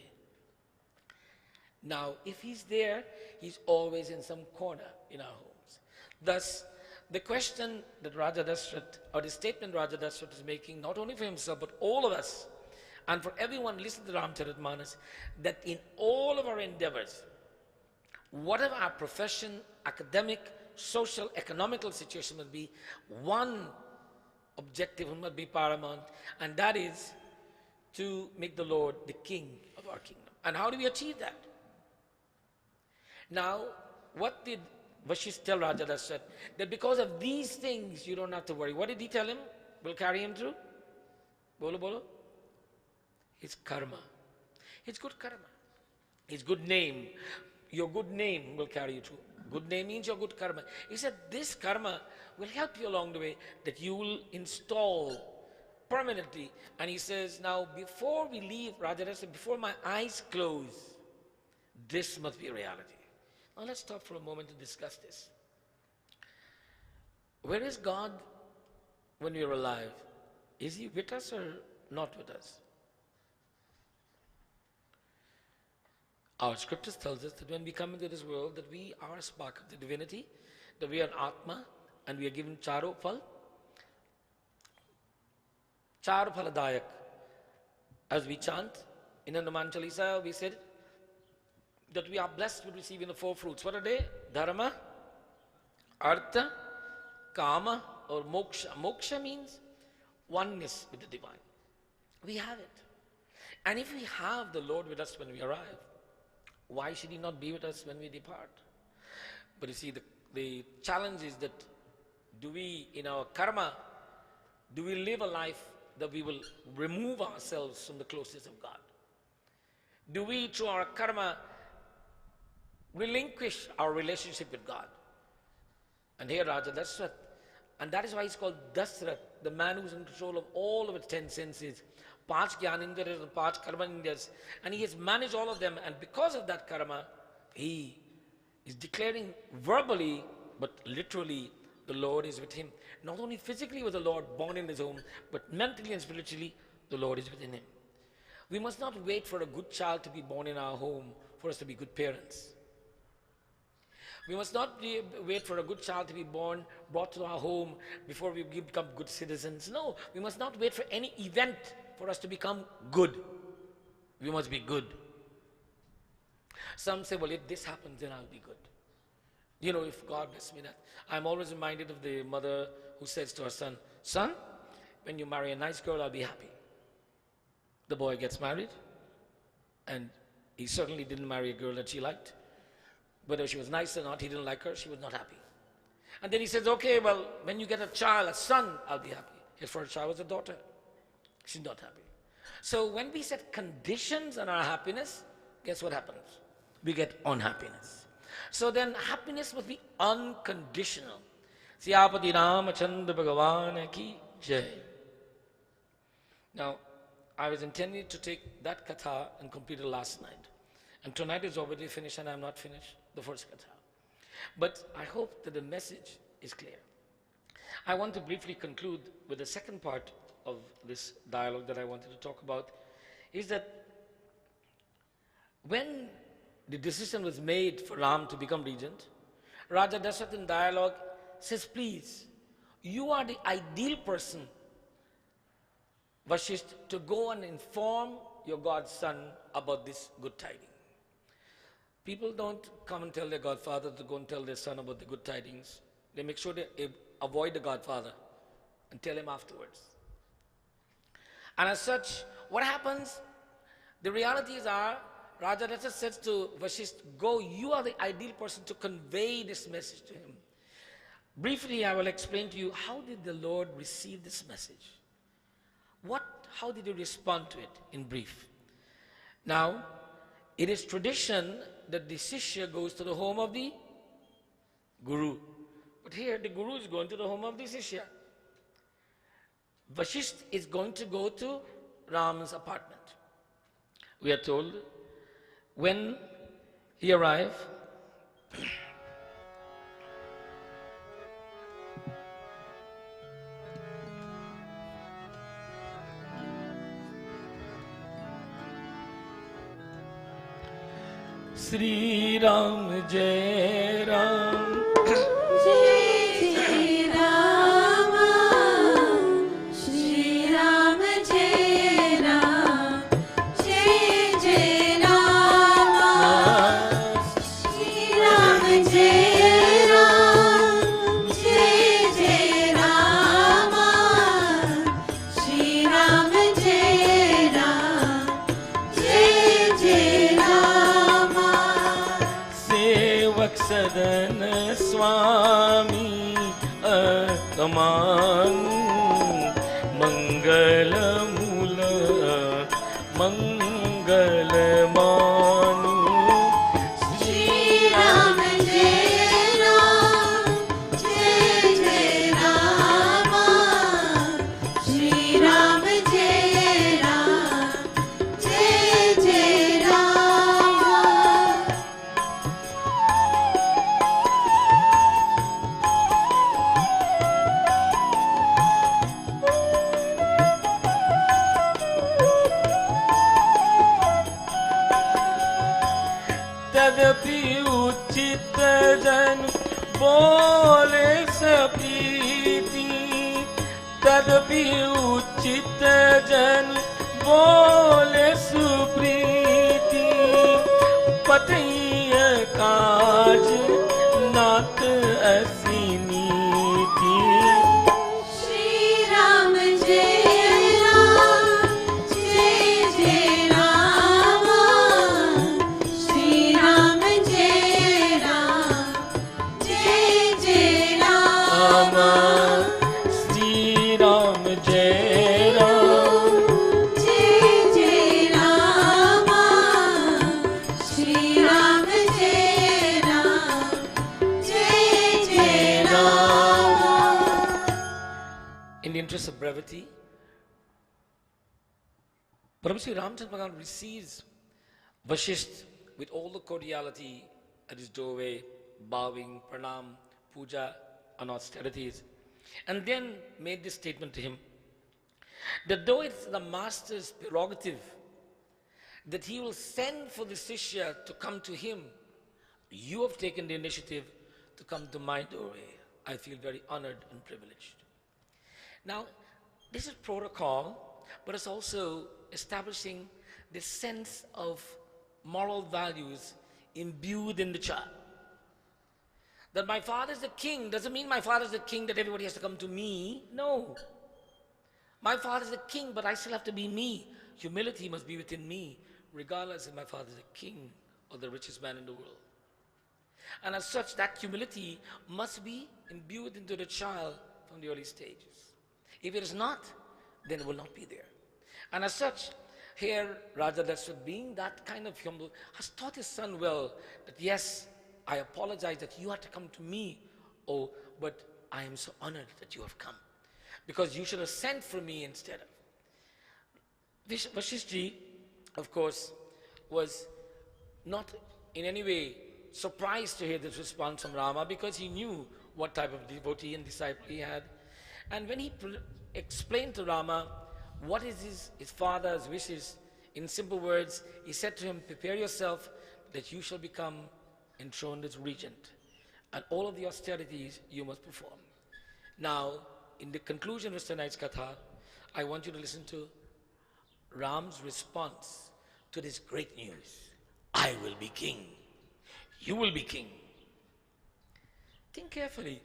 Now, if He's there, He's always in some corner in our homes. Thus, the question that Raja Dashrath, or the statement Raja Dashrath is making, not only for himself, but all of us, and for everyone listening to Ramcharitmanas, that in all of our endeavors, whatever our profession, academic, social, economical situation must be, one objective must be paramount, and that is to make the Lord the King of our kingdom. And how do we achieve that? Now, what did Vashist tell Raja Dashrath? That because of these things, you don't have to worry. What did he tell him will carry him through? Bolo, bolo. His karma. His good karma. His good name. Your good name will carry you through. Good name means your good karma. He said this karma will help you along the way, that you will install permanently. And he says, now before we leave, Raja Dashrath, before my eyes close, this must be reality. Now let's stop for a moment to discuss this. Where is God when we are alive? Is He with us or not with us? Our scriptures tells us that when we come into this world, that we are a spark of the divinity, that we are an Atma, and we are given Charo Phal. Char Phaladayak. As we chant in Hanuman Chalisa, we said that we are blessed with receiving the four fruits. What are they? Dharma, Artha, Kama, or Moksha. Moksha means oneness with the divine. We have it. And if we have the Lord with us when we arrive, why should He not be with us when we depart? But you see, the challenge is that do we, in our karma, do we live a life that we will remove ourselves from the closeness of God? Do we, through our karma, relinquish our relationship with God? And here Raja Dashrath, and that is why he's called Dashrath, the man who's in control of all of the 10 senses, 5 Gyanindriyas and 5 Karmanindriyas, and he has managed all of them, and because of that karma, he is declaring verbally, but literally, the Lord is with him. Not only physically was the Lord born in his home, but mentally and spiritually, the Lord is within him. We must not wait for a good child to be born in our home for us to be good parents. We must not wait for a good child to be brought to our home before we become good citizens. No, we must not wait for any event for us to become good, we must be good. Some say, well, if this happens, then I'll be good. You know, if God bless me that. I'm always reminded of the mother who says to her son, son, when you marry a nice girl, I'll be happy. The boy gets married, and he certainly didn't marry a girl that she liked. Whether she was nice or not, he didn't like her, she was not happy. And then he says, okay, well, when you get a child, a son, I'll be happy. His first child was a daughter. She's not happy. So when we set conditions on our happiness, guess what happens? We get unhappiness. So then happiness must be unconditional. Siyapati Ramachandra Bhagavan ki jai. Now, I was intending to take that katha and complete it last night. And tonight is already finished and I'm not finished the first katha. But I hope that the message is clear. I want to briefly conclude with the second part of this dialogue that I wanted to talk about, is that when the decision was made for Ram to become regent, Raja Dasharatha in dialogue says, please, you are the ideal person, Vashishtha, to go and inform your godson about this good tidings. People don't come and tell their godfather to go and tell their son about the good tidings. They make sure they avoid the godfather and tell him afterwards. And as such, what happens? The realities are, Raja Dasharatha says to Vashishtha, go, you are the ideal person to convey this message to him. Briefly, I will explain to you, how did the Lord receive this message? How did he respond to it in brief? Now, it is tradition that the Shishya goes to the home of the Guru. But here, the Guru is going to the home of the Shishya. Vashishtha is going to go to Ram's apartment. We are told, when he arrived, Sri Ram Jai Ram, Jai Jai Rama, Shri Ram Jai Ram, Jai Jai Rama, Shri Ram Jai Ram, Jai Jai Rama, Shri Ram Jai Ram, Jai Jai Rama. Sevak Sadan Swami Akamanu, Mangala Mula, Mangala Manu, Shri Ram Jai Ram, Jai Jai Rama, Shri Ram Jai Ram, Jai Jai Rama. तदपि उचित जन बोले सप्रीति, तदपि उचित जन बोले सुप्रीति, पतय काज नात असी नीति। Shri Ram Jai Ram, Jai Jai Rama, Shri Ram Jai Ram, Jai Jai Rama, Sri Ram Jai Ram, Jai Jai Rama, Shri Ram Jai Ram, Jai Jai Rama. In the interest of brevity, Prabhu Sri Ramchandra Bhagavan receives Vashishtha with all the cordiality at his doorway, bowing, pranam, puja, and austerities, and then made this statement to him, that though it's the master's prerogative that he will send for the Shishya to come to him, you have taken the initiative to come to my doorway. I feel very honored and privileged. Now, this is protocol but it's also establishing this sense of moral values imbued in the child. That my father is the king doesn't mean my father is the king that everybody has to come to me. No. My father is the king, but I still have to be me. Humility must be within me, regardless if my father is the king or the richest man in the world. And as such, that humility must be imbued into the child from the early stages. If it is not, then it will not be there. And as such, here Raja Dasharatha, being that kind of humble, has taught his son well that yes, I apologize that you had to come to me, oh, but I am so honored that you have come, because you should have sent for me instead of. Vashishji, of course, was not in any way surprised to hear this response from Rama, because he knew what type of devotee and disciple he had. And when he explained to Rama what is his father's wishes, in simple words, he said to him, prepare yourself that you shall become enthroned as regent, and all of the austerities you must perform. Now, in the conclusion of tonight's katha, I want you to listen to Ram's response to this great news. I will be king. You will be king. Think carefully.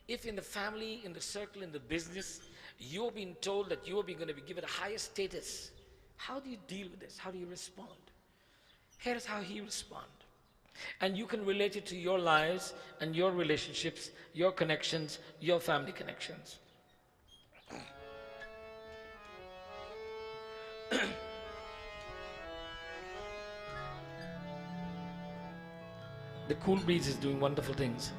If in the family, in the circle, in the business, you're being told that you are going to be given a higher status, how do you deal with this? How do you respond? Here's how he responded. And you can relate it to your lives and your relationships, your connections, your family connections. The cool breeze is doing wonderful things.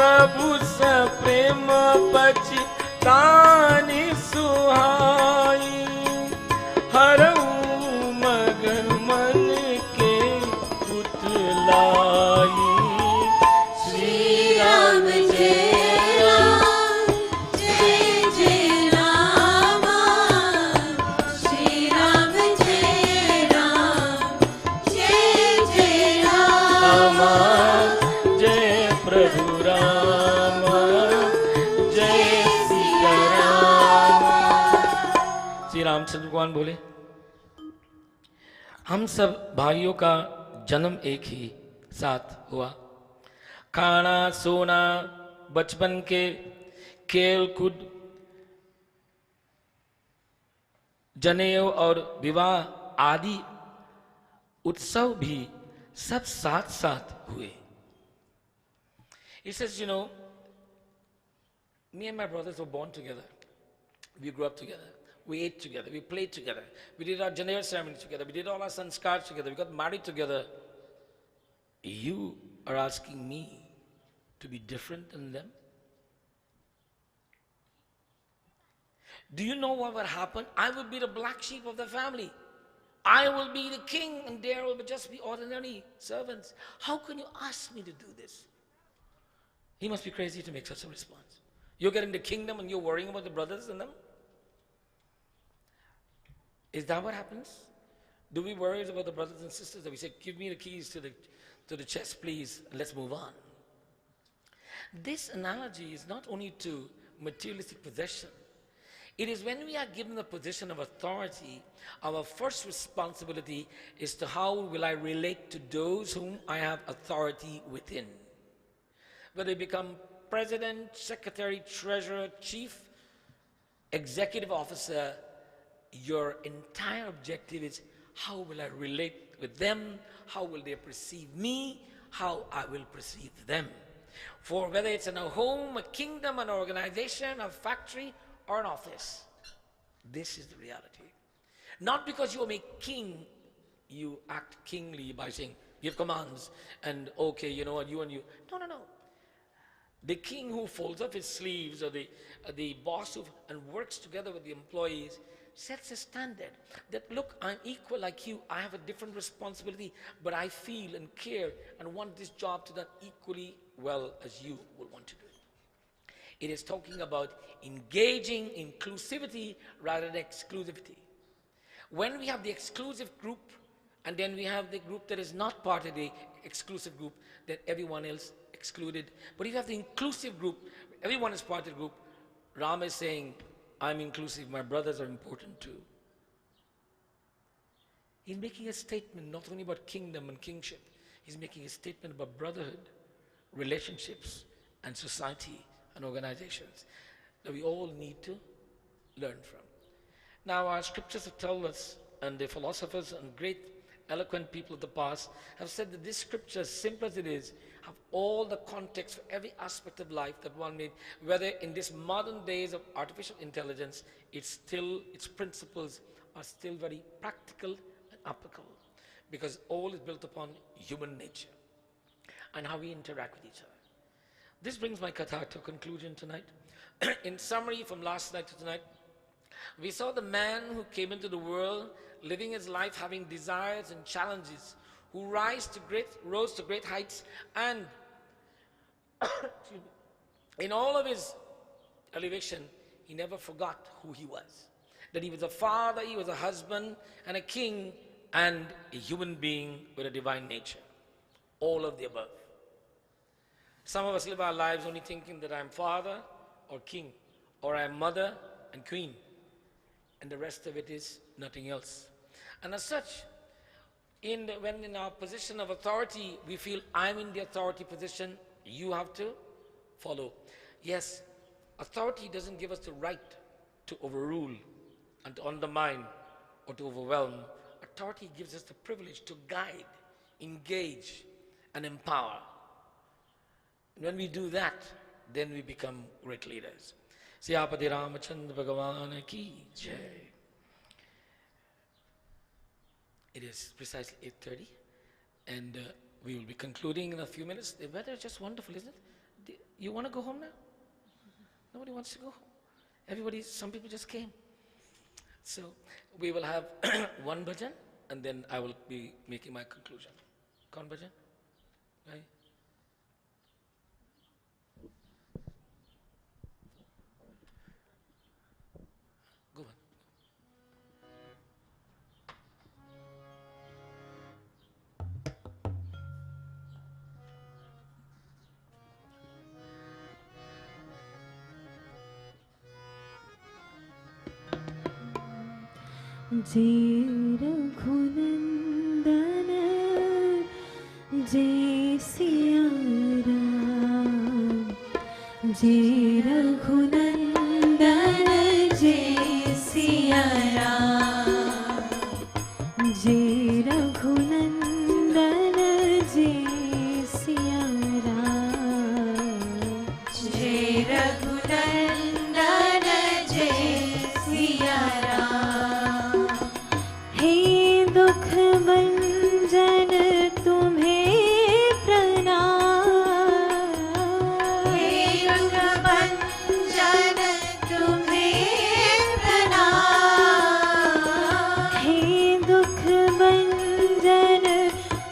प्रभु स प्रेम पछि तानि सुहाई हरऊ मगन मन के पुतलाई श्री राम जय राम जय जय राम श्री राम जय राम जय जय राम जय प्रभु राम जय सीता राम। श्री रामचंद्र भगवान बोले, हम सब भाइयों का जन्म एक ही साथ हुआ। खाना सोना बचपन के खेल कूद जनेऊ और विवाह आदि उत्सव भी सब साथ साथ हुए। He says, you know, me and my brothers were born together. We grew up together. We ate together. We played together. We did our Janeer ceremony together. We did all our sanskars together. We got married together. You are asking me to be different than them? Do you know what will happen? I will be the black sheep of the family. I will be the king and there will just be ordinary servants. How can you ask me to do this? He must be crazy to make such a response. You're getting the kingdom and you're worrying about the brothers and them? Is that what happens? Do we worry about the brothers and sisters that we say, give me the keys to the chest, please, and let's move on? This analogy is not only to materialistic possession. It is when we are given a position of authority, our first responsibility is to how will I relate to those whom I have authority within. Whether they become president, secretary, treasurer, chief, executive officer, your entire objective is how will I relate with them, how will they perceive me, how I will perceive them. For whether it's in a home, a kingdom, an organization, a factory, or an office, this is the reality. Not because you are made king, you act kingly by saying, give commands, and okay, you know what, you and you. No, no, no. The king who folds up his sleeves, or the boss who and works together with the employees, sets a standard that, look, I'm equal like you, I have a different responsibility, but I feel and care and want this job to done equally well as you will want to do it. It is talking about engaging inclusivity rather than exclusivity. When we have the exclusive group and then we have the group that is not part of the exclusive group, that everyone else excluded. But if you have the inclusive group, everyone is part of the group, Ram is saying, I'm inclusive, my brothers are important too. He's making a statement not only about kingdom and kingship, he's making a statement about brotherhood, relationships, and society and organizations that we all need to learn from. Now, our scriptures have told us, and the philosophers and great eloquent people of the past have said that this scripture, as simple as it is, have all the context for every aspect of life that one made, whether in this modern days of artificial intelligence, its principles are still very practical and applicable, because all is built upon human nature and how we interact with each other. This brings my katha to a conclusion tonight. In summary, from last night to tonight, we saw the man who came into the world living his life having desires and challenges, who rose to great heights, and in all of his elevation, he never forgot who he was. That he was a father, he was a husband, and a king, and a human being with a divine nature. All of the above. Some of us live our lives only thinking that I'm father or king, or I'm mother and queen, and the rest of it is nothing else. And as such, when in our position of authority, we feel I'm in the authority position, you have to follow. Yes, authority doesn't give us the right to overrule and to undermine or to overwhelm. Authority gives us the privilege to guide, engage, and empower. When we do that, then we become great leaders. Siyapati Ramachandra Bhagavan ki jai. It is precisely 8:30, and we will be concluding in a few minutes. The weather is just wonderful, isn't it? You want to go home now? Nobody wants to go home. Some people just came. So we will have one bhajan, and then I will be making my conclusion. Kaun bhajan? Right? Go on. जय रघुनंदन जय सिया राम, जय रघुनंदन जय सिया राम, जय रघुनंदन जय सिया राम, जय रघुनंदन जय सिया राम। हे दुख भंजन तुम्हें प्रणाम, हे दुख भंजन तुम्हें प्रणाम, हे दुख भंजन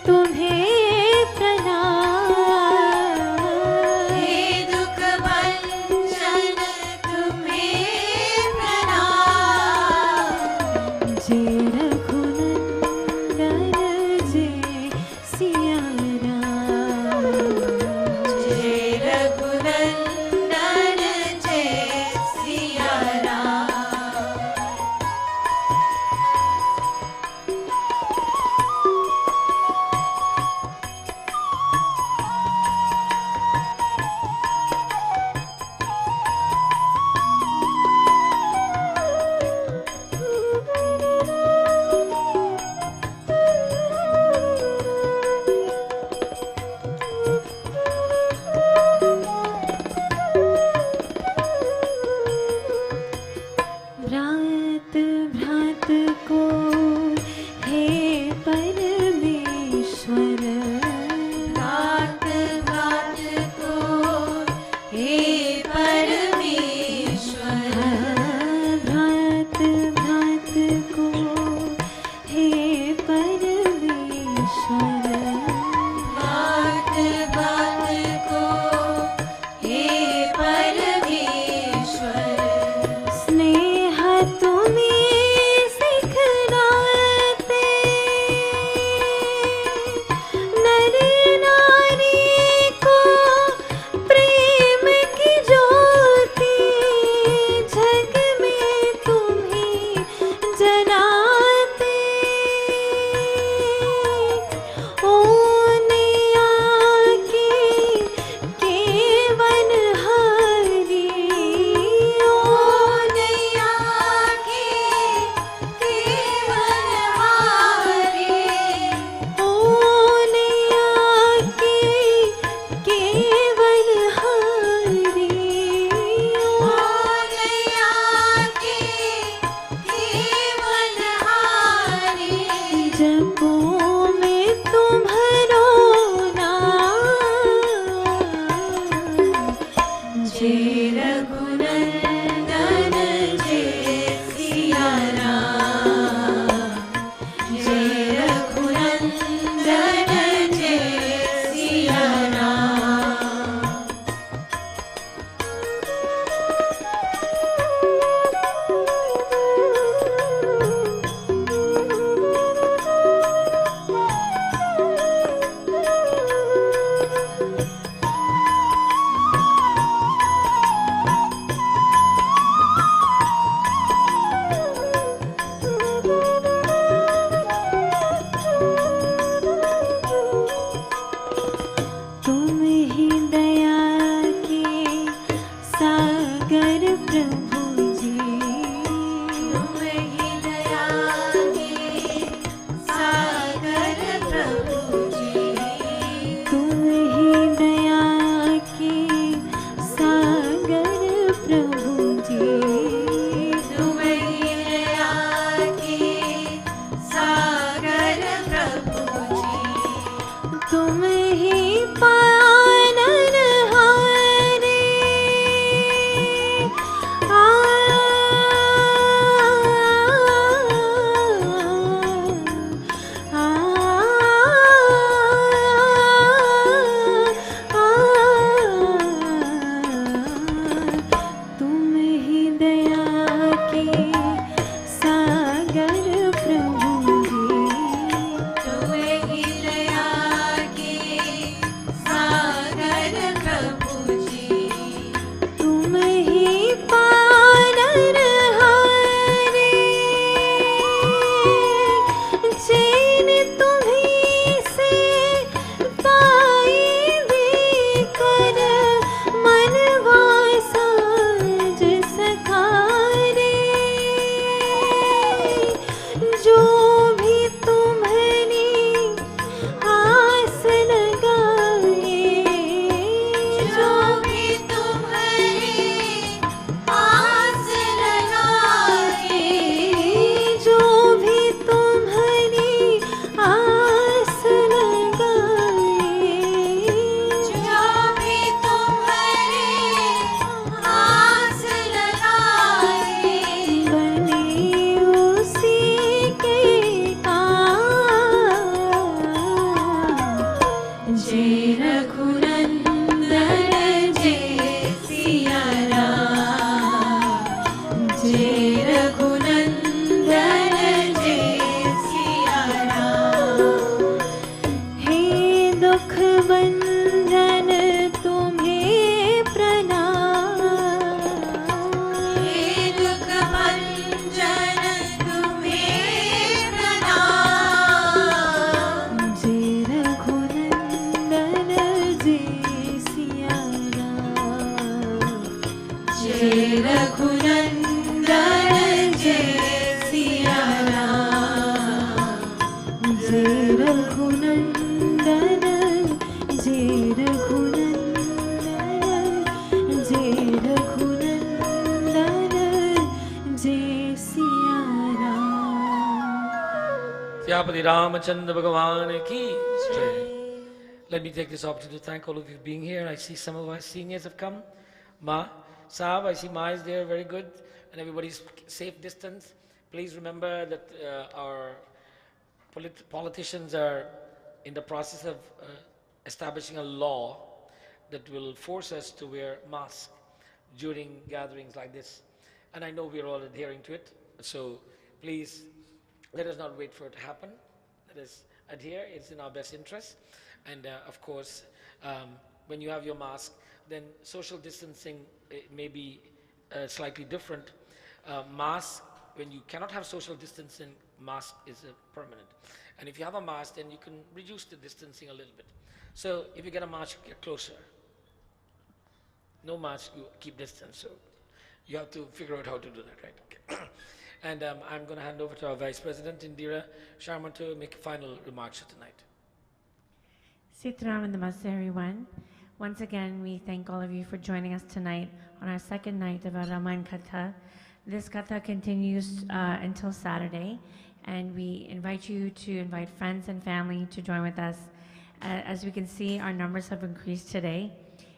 तुम्हें प्रणाम, हे दुख भंजन तुम्हें प्रणाम। जय रघुनंदन जय सिया राम, जय रघुनंदन जय सिया राम। भ्रात भ्रात को हे परमेश्वर, भ्रात भ्रात को हे परमेश्वर, भ्रात भ्रात को हे परमेश्वर, भ्रात भ्रात को हे परमेश्वर। स्नेह तुम्हें सिखलाते, नर नारी को प्रेम की ज्योति, जग में तुम्हें जलाते। ओ नैया की केवल हरी, ओ नैया की केवल हारी, ओ नैया की केवल हारी, ओ नैया की केवल हारी। जपो में तुम्हारो नाम, जय रघुनंदन जय सिया राम, जय रघुनंदन जय सिया राम। जय रघुनंदन जय सिया राम जय रघुनंदन जय रघुनंदन जय रघुनंदन जय Siya Ram Syapati Ramachandra Bhagavan ki jai. Let me take this opportunity to thank all of you for being here. I see some of our seniors have come. Ma, Saab, I see Ma is there, very good. And everybody's safe distance. Please remember that our politicians are in the process of establishing a law that will force us to wear masks during gatherings like this. And I know we're all adhering to it. So please, let us not wait for it to happen. Let us adhere. It's in our best interest. And of course, when you have your mask, then social distancing may be slightly different. Mask, when you cannot have social distancing, mask is permanent. And if you have a mask, then you can reduce the distancing a little bit. So if you get a mask, get closer. No mask, you keep distance. So you have to figure out how to do that, right? Okay. And I'm going to hand over to our Vice President, Indira Sharma, to make final remarks for tonight. Sitaram and Namaste, everyone. Once again, we thank all of you for joining us tonight on our second night of our Ramayan Katha. This Katha continues until Saturday, and we invite you to invite friends and family to join with us. As we can see, our numbers have increased today,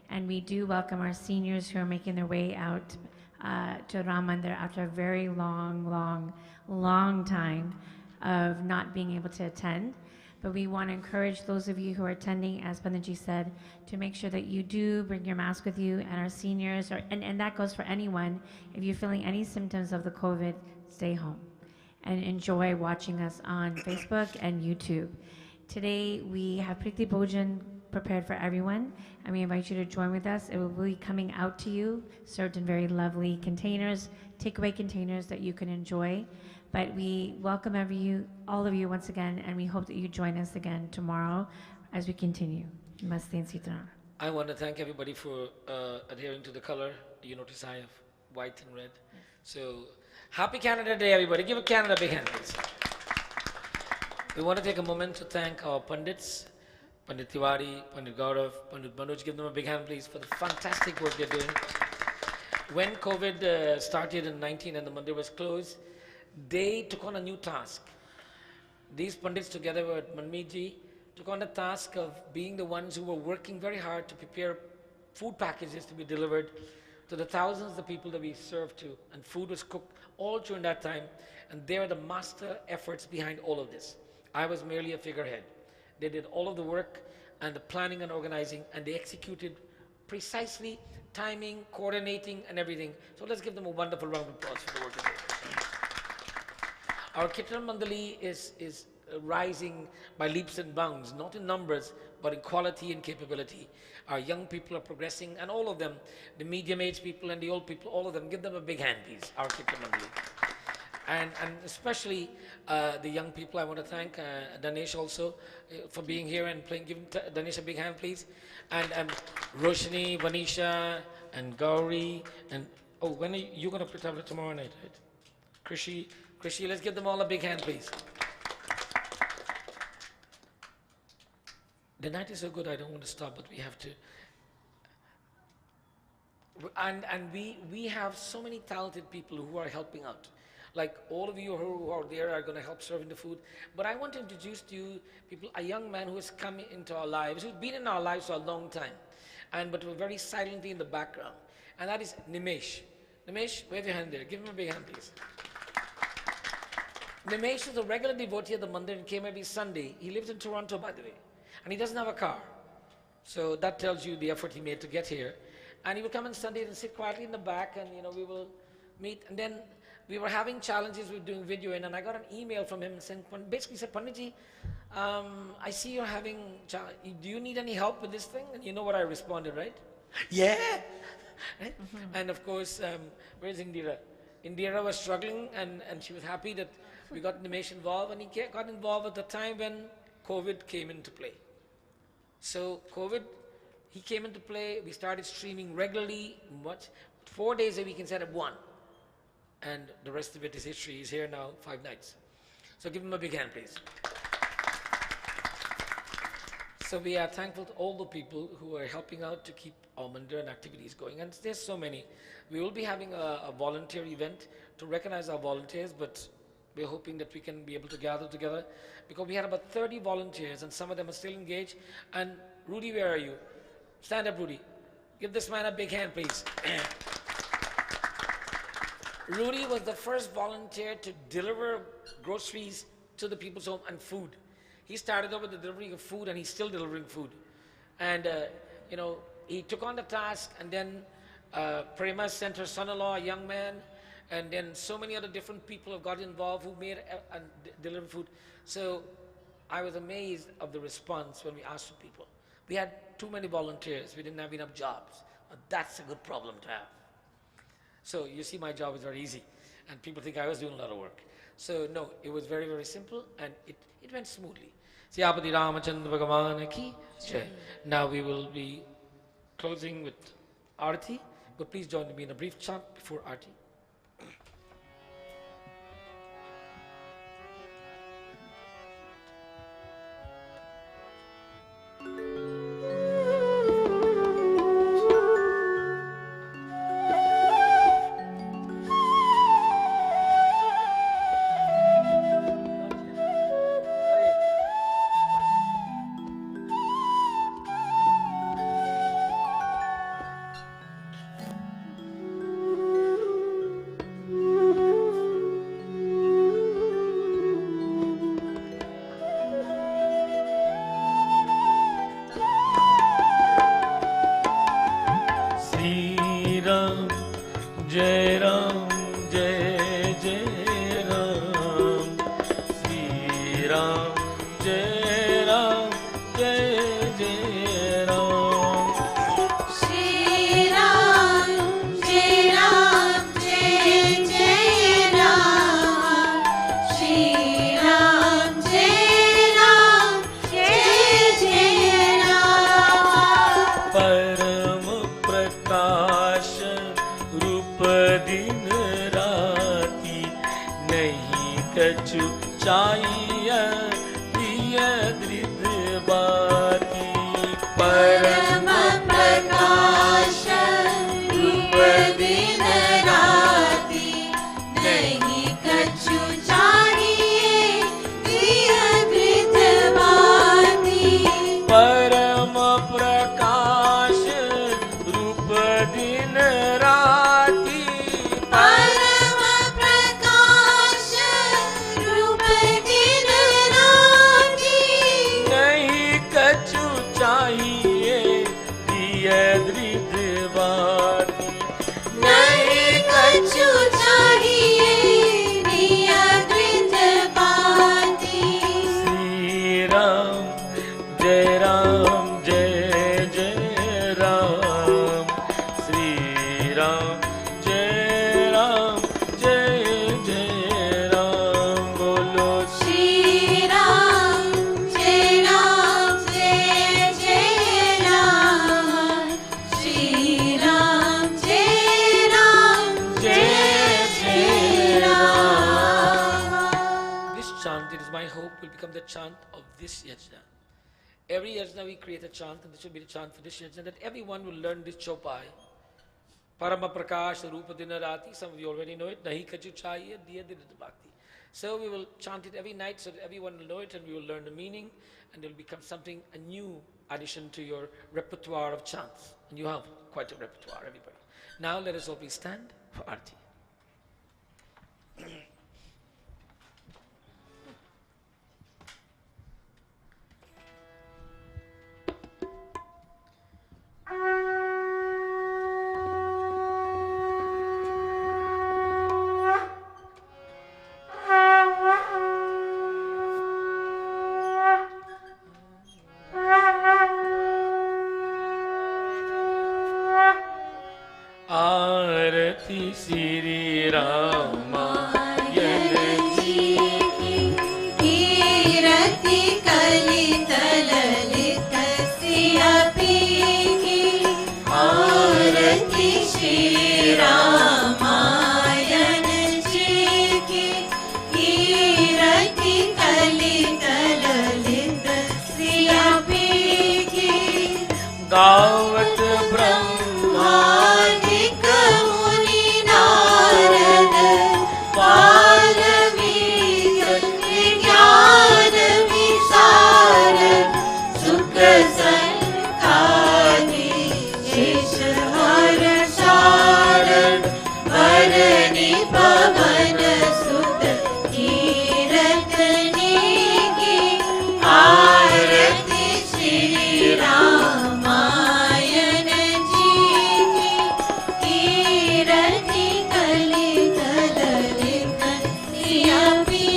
and we do welcome our seniors who are making their way out to Ram Mandir after a very long time of not being able to attend. But we want to encourage those of you who are attending, as Panditji said, to make sure that you do bring your mask with you, and our seniors, and that goes for anyone. If you're feeling any symptoms of the COVID, stay home and enjoy watching us on Facebook and YouTube. Today we have Priti Bhojan prepared for everyone, and we invite you to join with us. It will be coming out to you, served in very lovely containers, takeaway containers that you can enjoy. But we welcome all of you once again, and we hope that you join us again tomorrow as we continue. Namaste and Sitaram. I want to thank everybody for adhering to the color. You notice I have white and red. So happy Canada Day, everybody. Give Canada a big hand, please. We want to take a moment to thank our Pandits, Pandit Tiwari, Pandit Gaurav, Pandit Manoj. Give them a big hand, please, for the fantastic work they're doing. When COVID started in 19 and the mandir was closed, they took on a new task. These Pandits together with Manmeetji took on the task of being the ones who were working very hard to prepare food packages to be delivered to the thousands of people that we served to. And food was cooked all during that time. And they are the master efforts behind all of this. I was merely a figurehead. They did all of the work and the planning and organizing, and they executed precisely, timing, coordinating, and everything. So let's give them a wonderful round of applause for the work they did. Our Kirtan Mandali is rising by leaps and bounds, not in numbers, but in quality and capability. Our young people are progressing, and all of them, the medium-aged people and the old people, all of them, give them a big hand, please, our Kirtan Mandali. And especially the young people, I want to thank Danesh also for being here and playing. Give Danesh a big hand, please. And Roshni, Vanisha, and Gauri, and when are you going to play tabla tomorrow night, right? Krishi, let's give them all a big hand, please. The night is so good, I don't want to stop, but we have to. And we have so many talented people who are helping out. Like all of you who are there are going to help serving the food. But I want to introduce to you people, a young man who has come into our lives, who's been in our lives for a long time, but we're very silently in the background. And that is Nimesh. Nimesh, wave your hand there. Give him a big hand, please. Nimesh is a regular devotee at the mandir and came every Sunday. He lives in Toronto, by the way. And he doesn't have a car. So that tells you the effort he made to get here. And he will come on Sundays and sit quietly in the back, and we will meet. And then we were having challenges with doing video, and I got an email from him saying, basically said, Panditji, I see you're having, do you need any help with this thing? And you know what I responded, right? Yeah! Right? And of course, where's Indira? Indira was struggling, and she was happy that we got Nimesh involved, and he got involved at the time when COVID came into play. So COVID, he came into play, we started streaming regularly, 4 days a week instead of 1. And the rest of it is history. He's here now 5 nights. So give him a big hand, please. So we are thankful to all the people who are helping out to keep our Mandir activities going. And there's so many. We will be having a volunteer event to recognize our volunteers, but we're hoping that we can be able to gather together, because we had about 30 volunteers and some of them are still engaged. And Rudy, where are you? Stand up, Rudy. Give this man a big hand, please. Rudy was the first volunteer to deliver groceries to the people's home and food. He started over the delivery of food and he's still delivering food. And, he took on the task, and then Prema sent her son-in-law, a young man, and then so many other different people have got involved who made and delivered food. So I was amazed of the response when we asked for people. We had too many volunteers. We didn't have enough jobs. That's a good problem to have. So you see, my job is very easy, and people think I was doing a lot of work. So no, it was very, very simple, and it went smoothly. Siyapati Ramachandra Bhagavan ki jai. Now we will be closing with Arati, but please join me in a brief chant before Arati. Every yajna we create a chant, and this will be the chant for this yajna, that everyone will learn this chopai. Parama Prakash Rupa Dinarati, some of you already know it, Nahi Kaju Chaiya Diya Dinat Bhakti. So we will chant it every night so that everyone will know it, and we will learn the meaning, and it will become something, a new addition to your repertoire of chants. And you have quite a repertoire, everybody. Now let us all please stand for Arti. Sri Ramayan ji ki Kirti Kalita Lalita Siya Pi ki Aarati Shri Ramayan जी की कीरति कलित Lalit Siya P की गावत ब्रह्मादिक मुनि नारद वाल्मीकि विज्ञान विशारद सुख संकादि शेष हर शारद वरनि पवन सुत कीरतनी की आरती श्री रामायण जी की कीरति कलित ललित सिया पी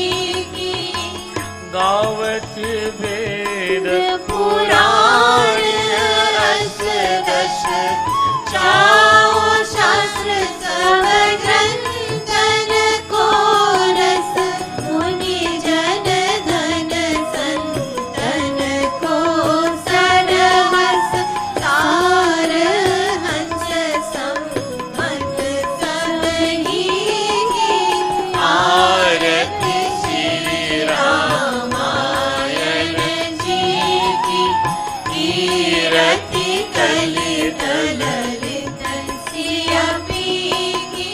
की गावत वेद पुराण रस दश चाओ शास्त्र सब ग्रंथन को रस मुनि जन धन संतन को सरहस सार हंस सम्मत सब ही की आरती श्री रामायण जी की कीरति कलित ललित सिया पी की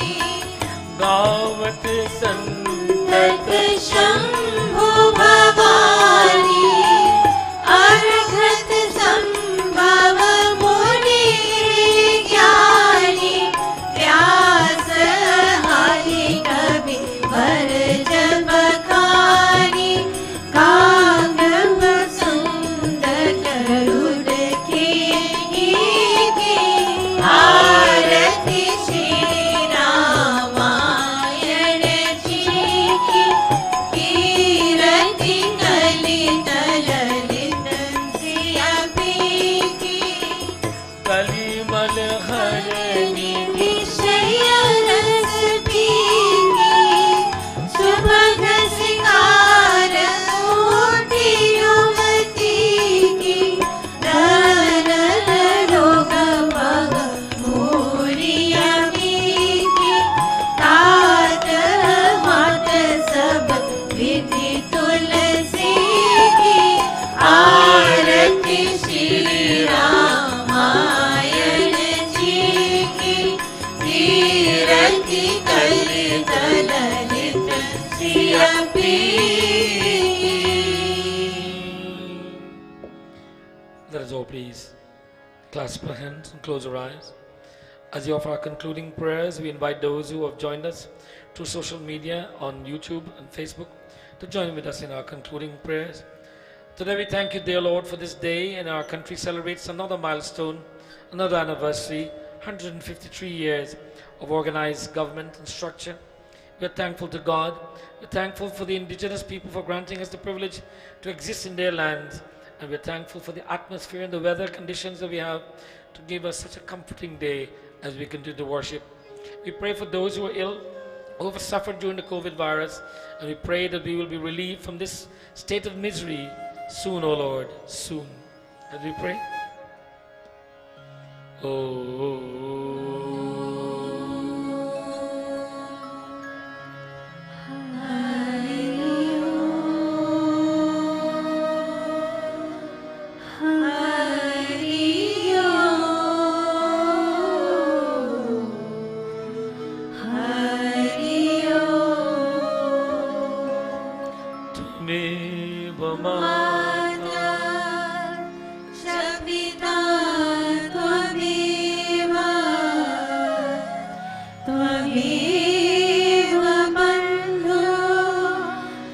गावत संतत शंभु भवानी अर्घत संभव मुनि ज्ञानी व्यास हरि कवि भरत बखानी कांगम सुंदर गरुड़ की आरती श्री रामायण जी की कीरति कलित ललित सिया पी की कलिमल हरणी विषय रस पी की सुभग सिंगार ओढ़ी युवती की नर रोग भग भूरिया पी की तात मात सब विधि तुलसी की आरती श्री रामायण जी की कीरति कलित ललित सिया पी की Let us all please clasp our hands and close our eyes. As we offer our concluding prayers, we invite those who have joined us through social media on YouTube and Facebook to join with us in our concluding prayers. Today we thank you, dear Lord, for this day, and our country celebrates another milestone, another anniversary, 153 years of organized government and structure. We are thankful to God. We are thankful for the indigenous people for granting us the privilege to exist in their lands. And we are thankful for the atmosphere and the weather conditions that we have to give us such a comforting day as we continue to worship. We pray for those who are ill, who have suffered during the COVID virus, and we pray that we will be relieved from this state of misery soon, O Lord, soon. As we pray. Tvameva माता शपिता त्वमेव त्वमेव बन्धु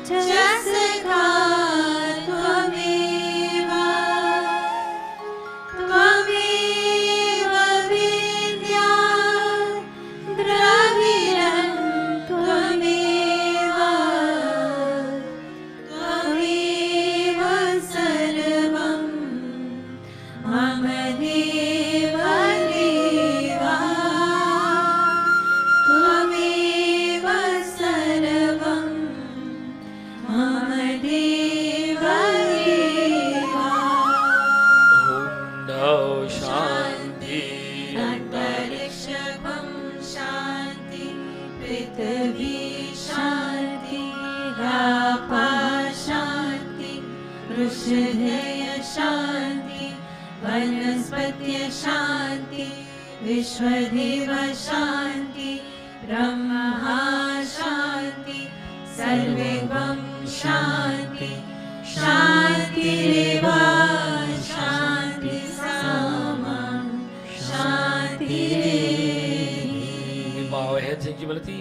च सखा त्वमेव त्वमेव विद्या द्रविणं त्वमेव त्वमेव सर्वं मम देव देवा त्वमेव पृथ्वी शान्ति रापा शान्ति वृषधय शान्ति वनस्पत्य शान्ति विश्वदेव शान्ति ब्रह्मा शान्ति सर्वेगं शान्ति शान्तिरेव शान्ति सामा शान्तिरेव. We bow our heads in humility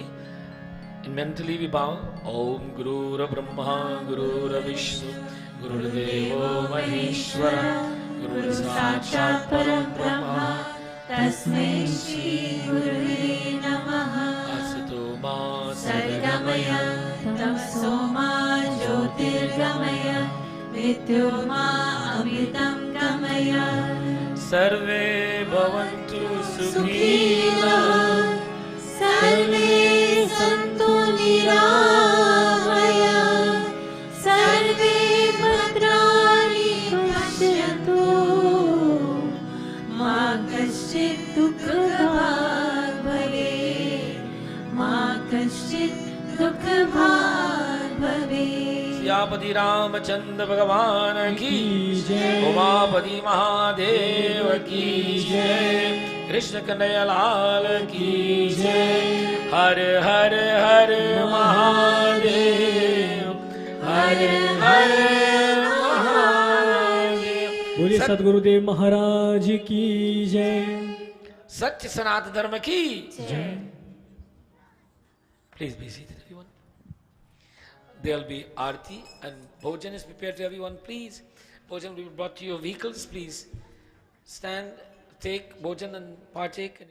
and mentally we bow. Om Gurur Brahma Gurur Vishnu Gurur Devo Maheshwara Gurur Sakshat Param Brahma तस्मै श्री गुरुवे नमः. Asato Ma सर्गमय तमसो मा ज्योतिर्गमय मृत्योर्मा अमृतं गमय. Sarve Bhavantu सुखिनो Sukhino सर्वे सन्तु निरामया सर्वे भद्राणि पश्यन्तु मा कश्चित् दुःखभाग् भवेत् मा कश्चित् दुःखभाग् भवेत्. सियापति रामचंद्र भगवान की जय. उमापति महादेव की जय. कृष्ण कन्हैया लाल की जय. हर हर हर महादेव हर हर महादेव. बोलिए सदगुरुदेव महाराज की जय. सत्य सनातन धर्म की जय. Please be seated, everyone. There will be arti and bhojan is prepared to everyone. Please, bhojan will be brought to your vehicles. Please stand, take bhojan and partake.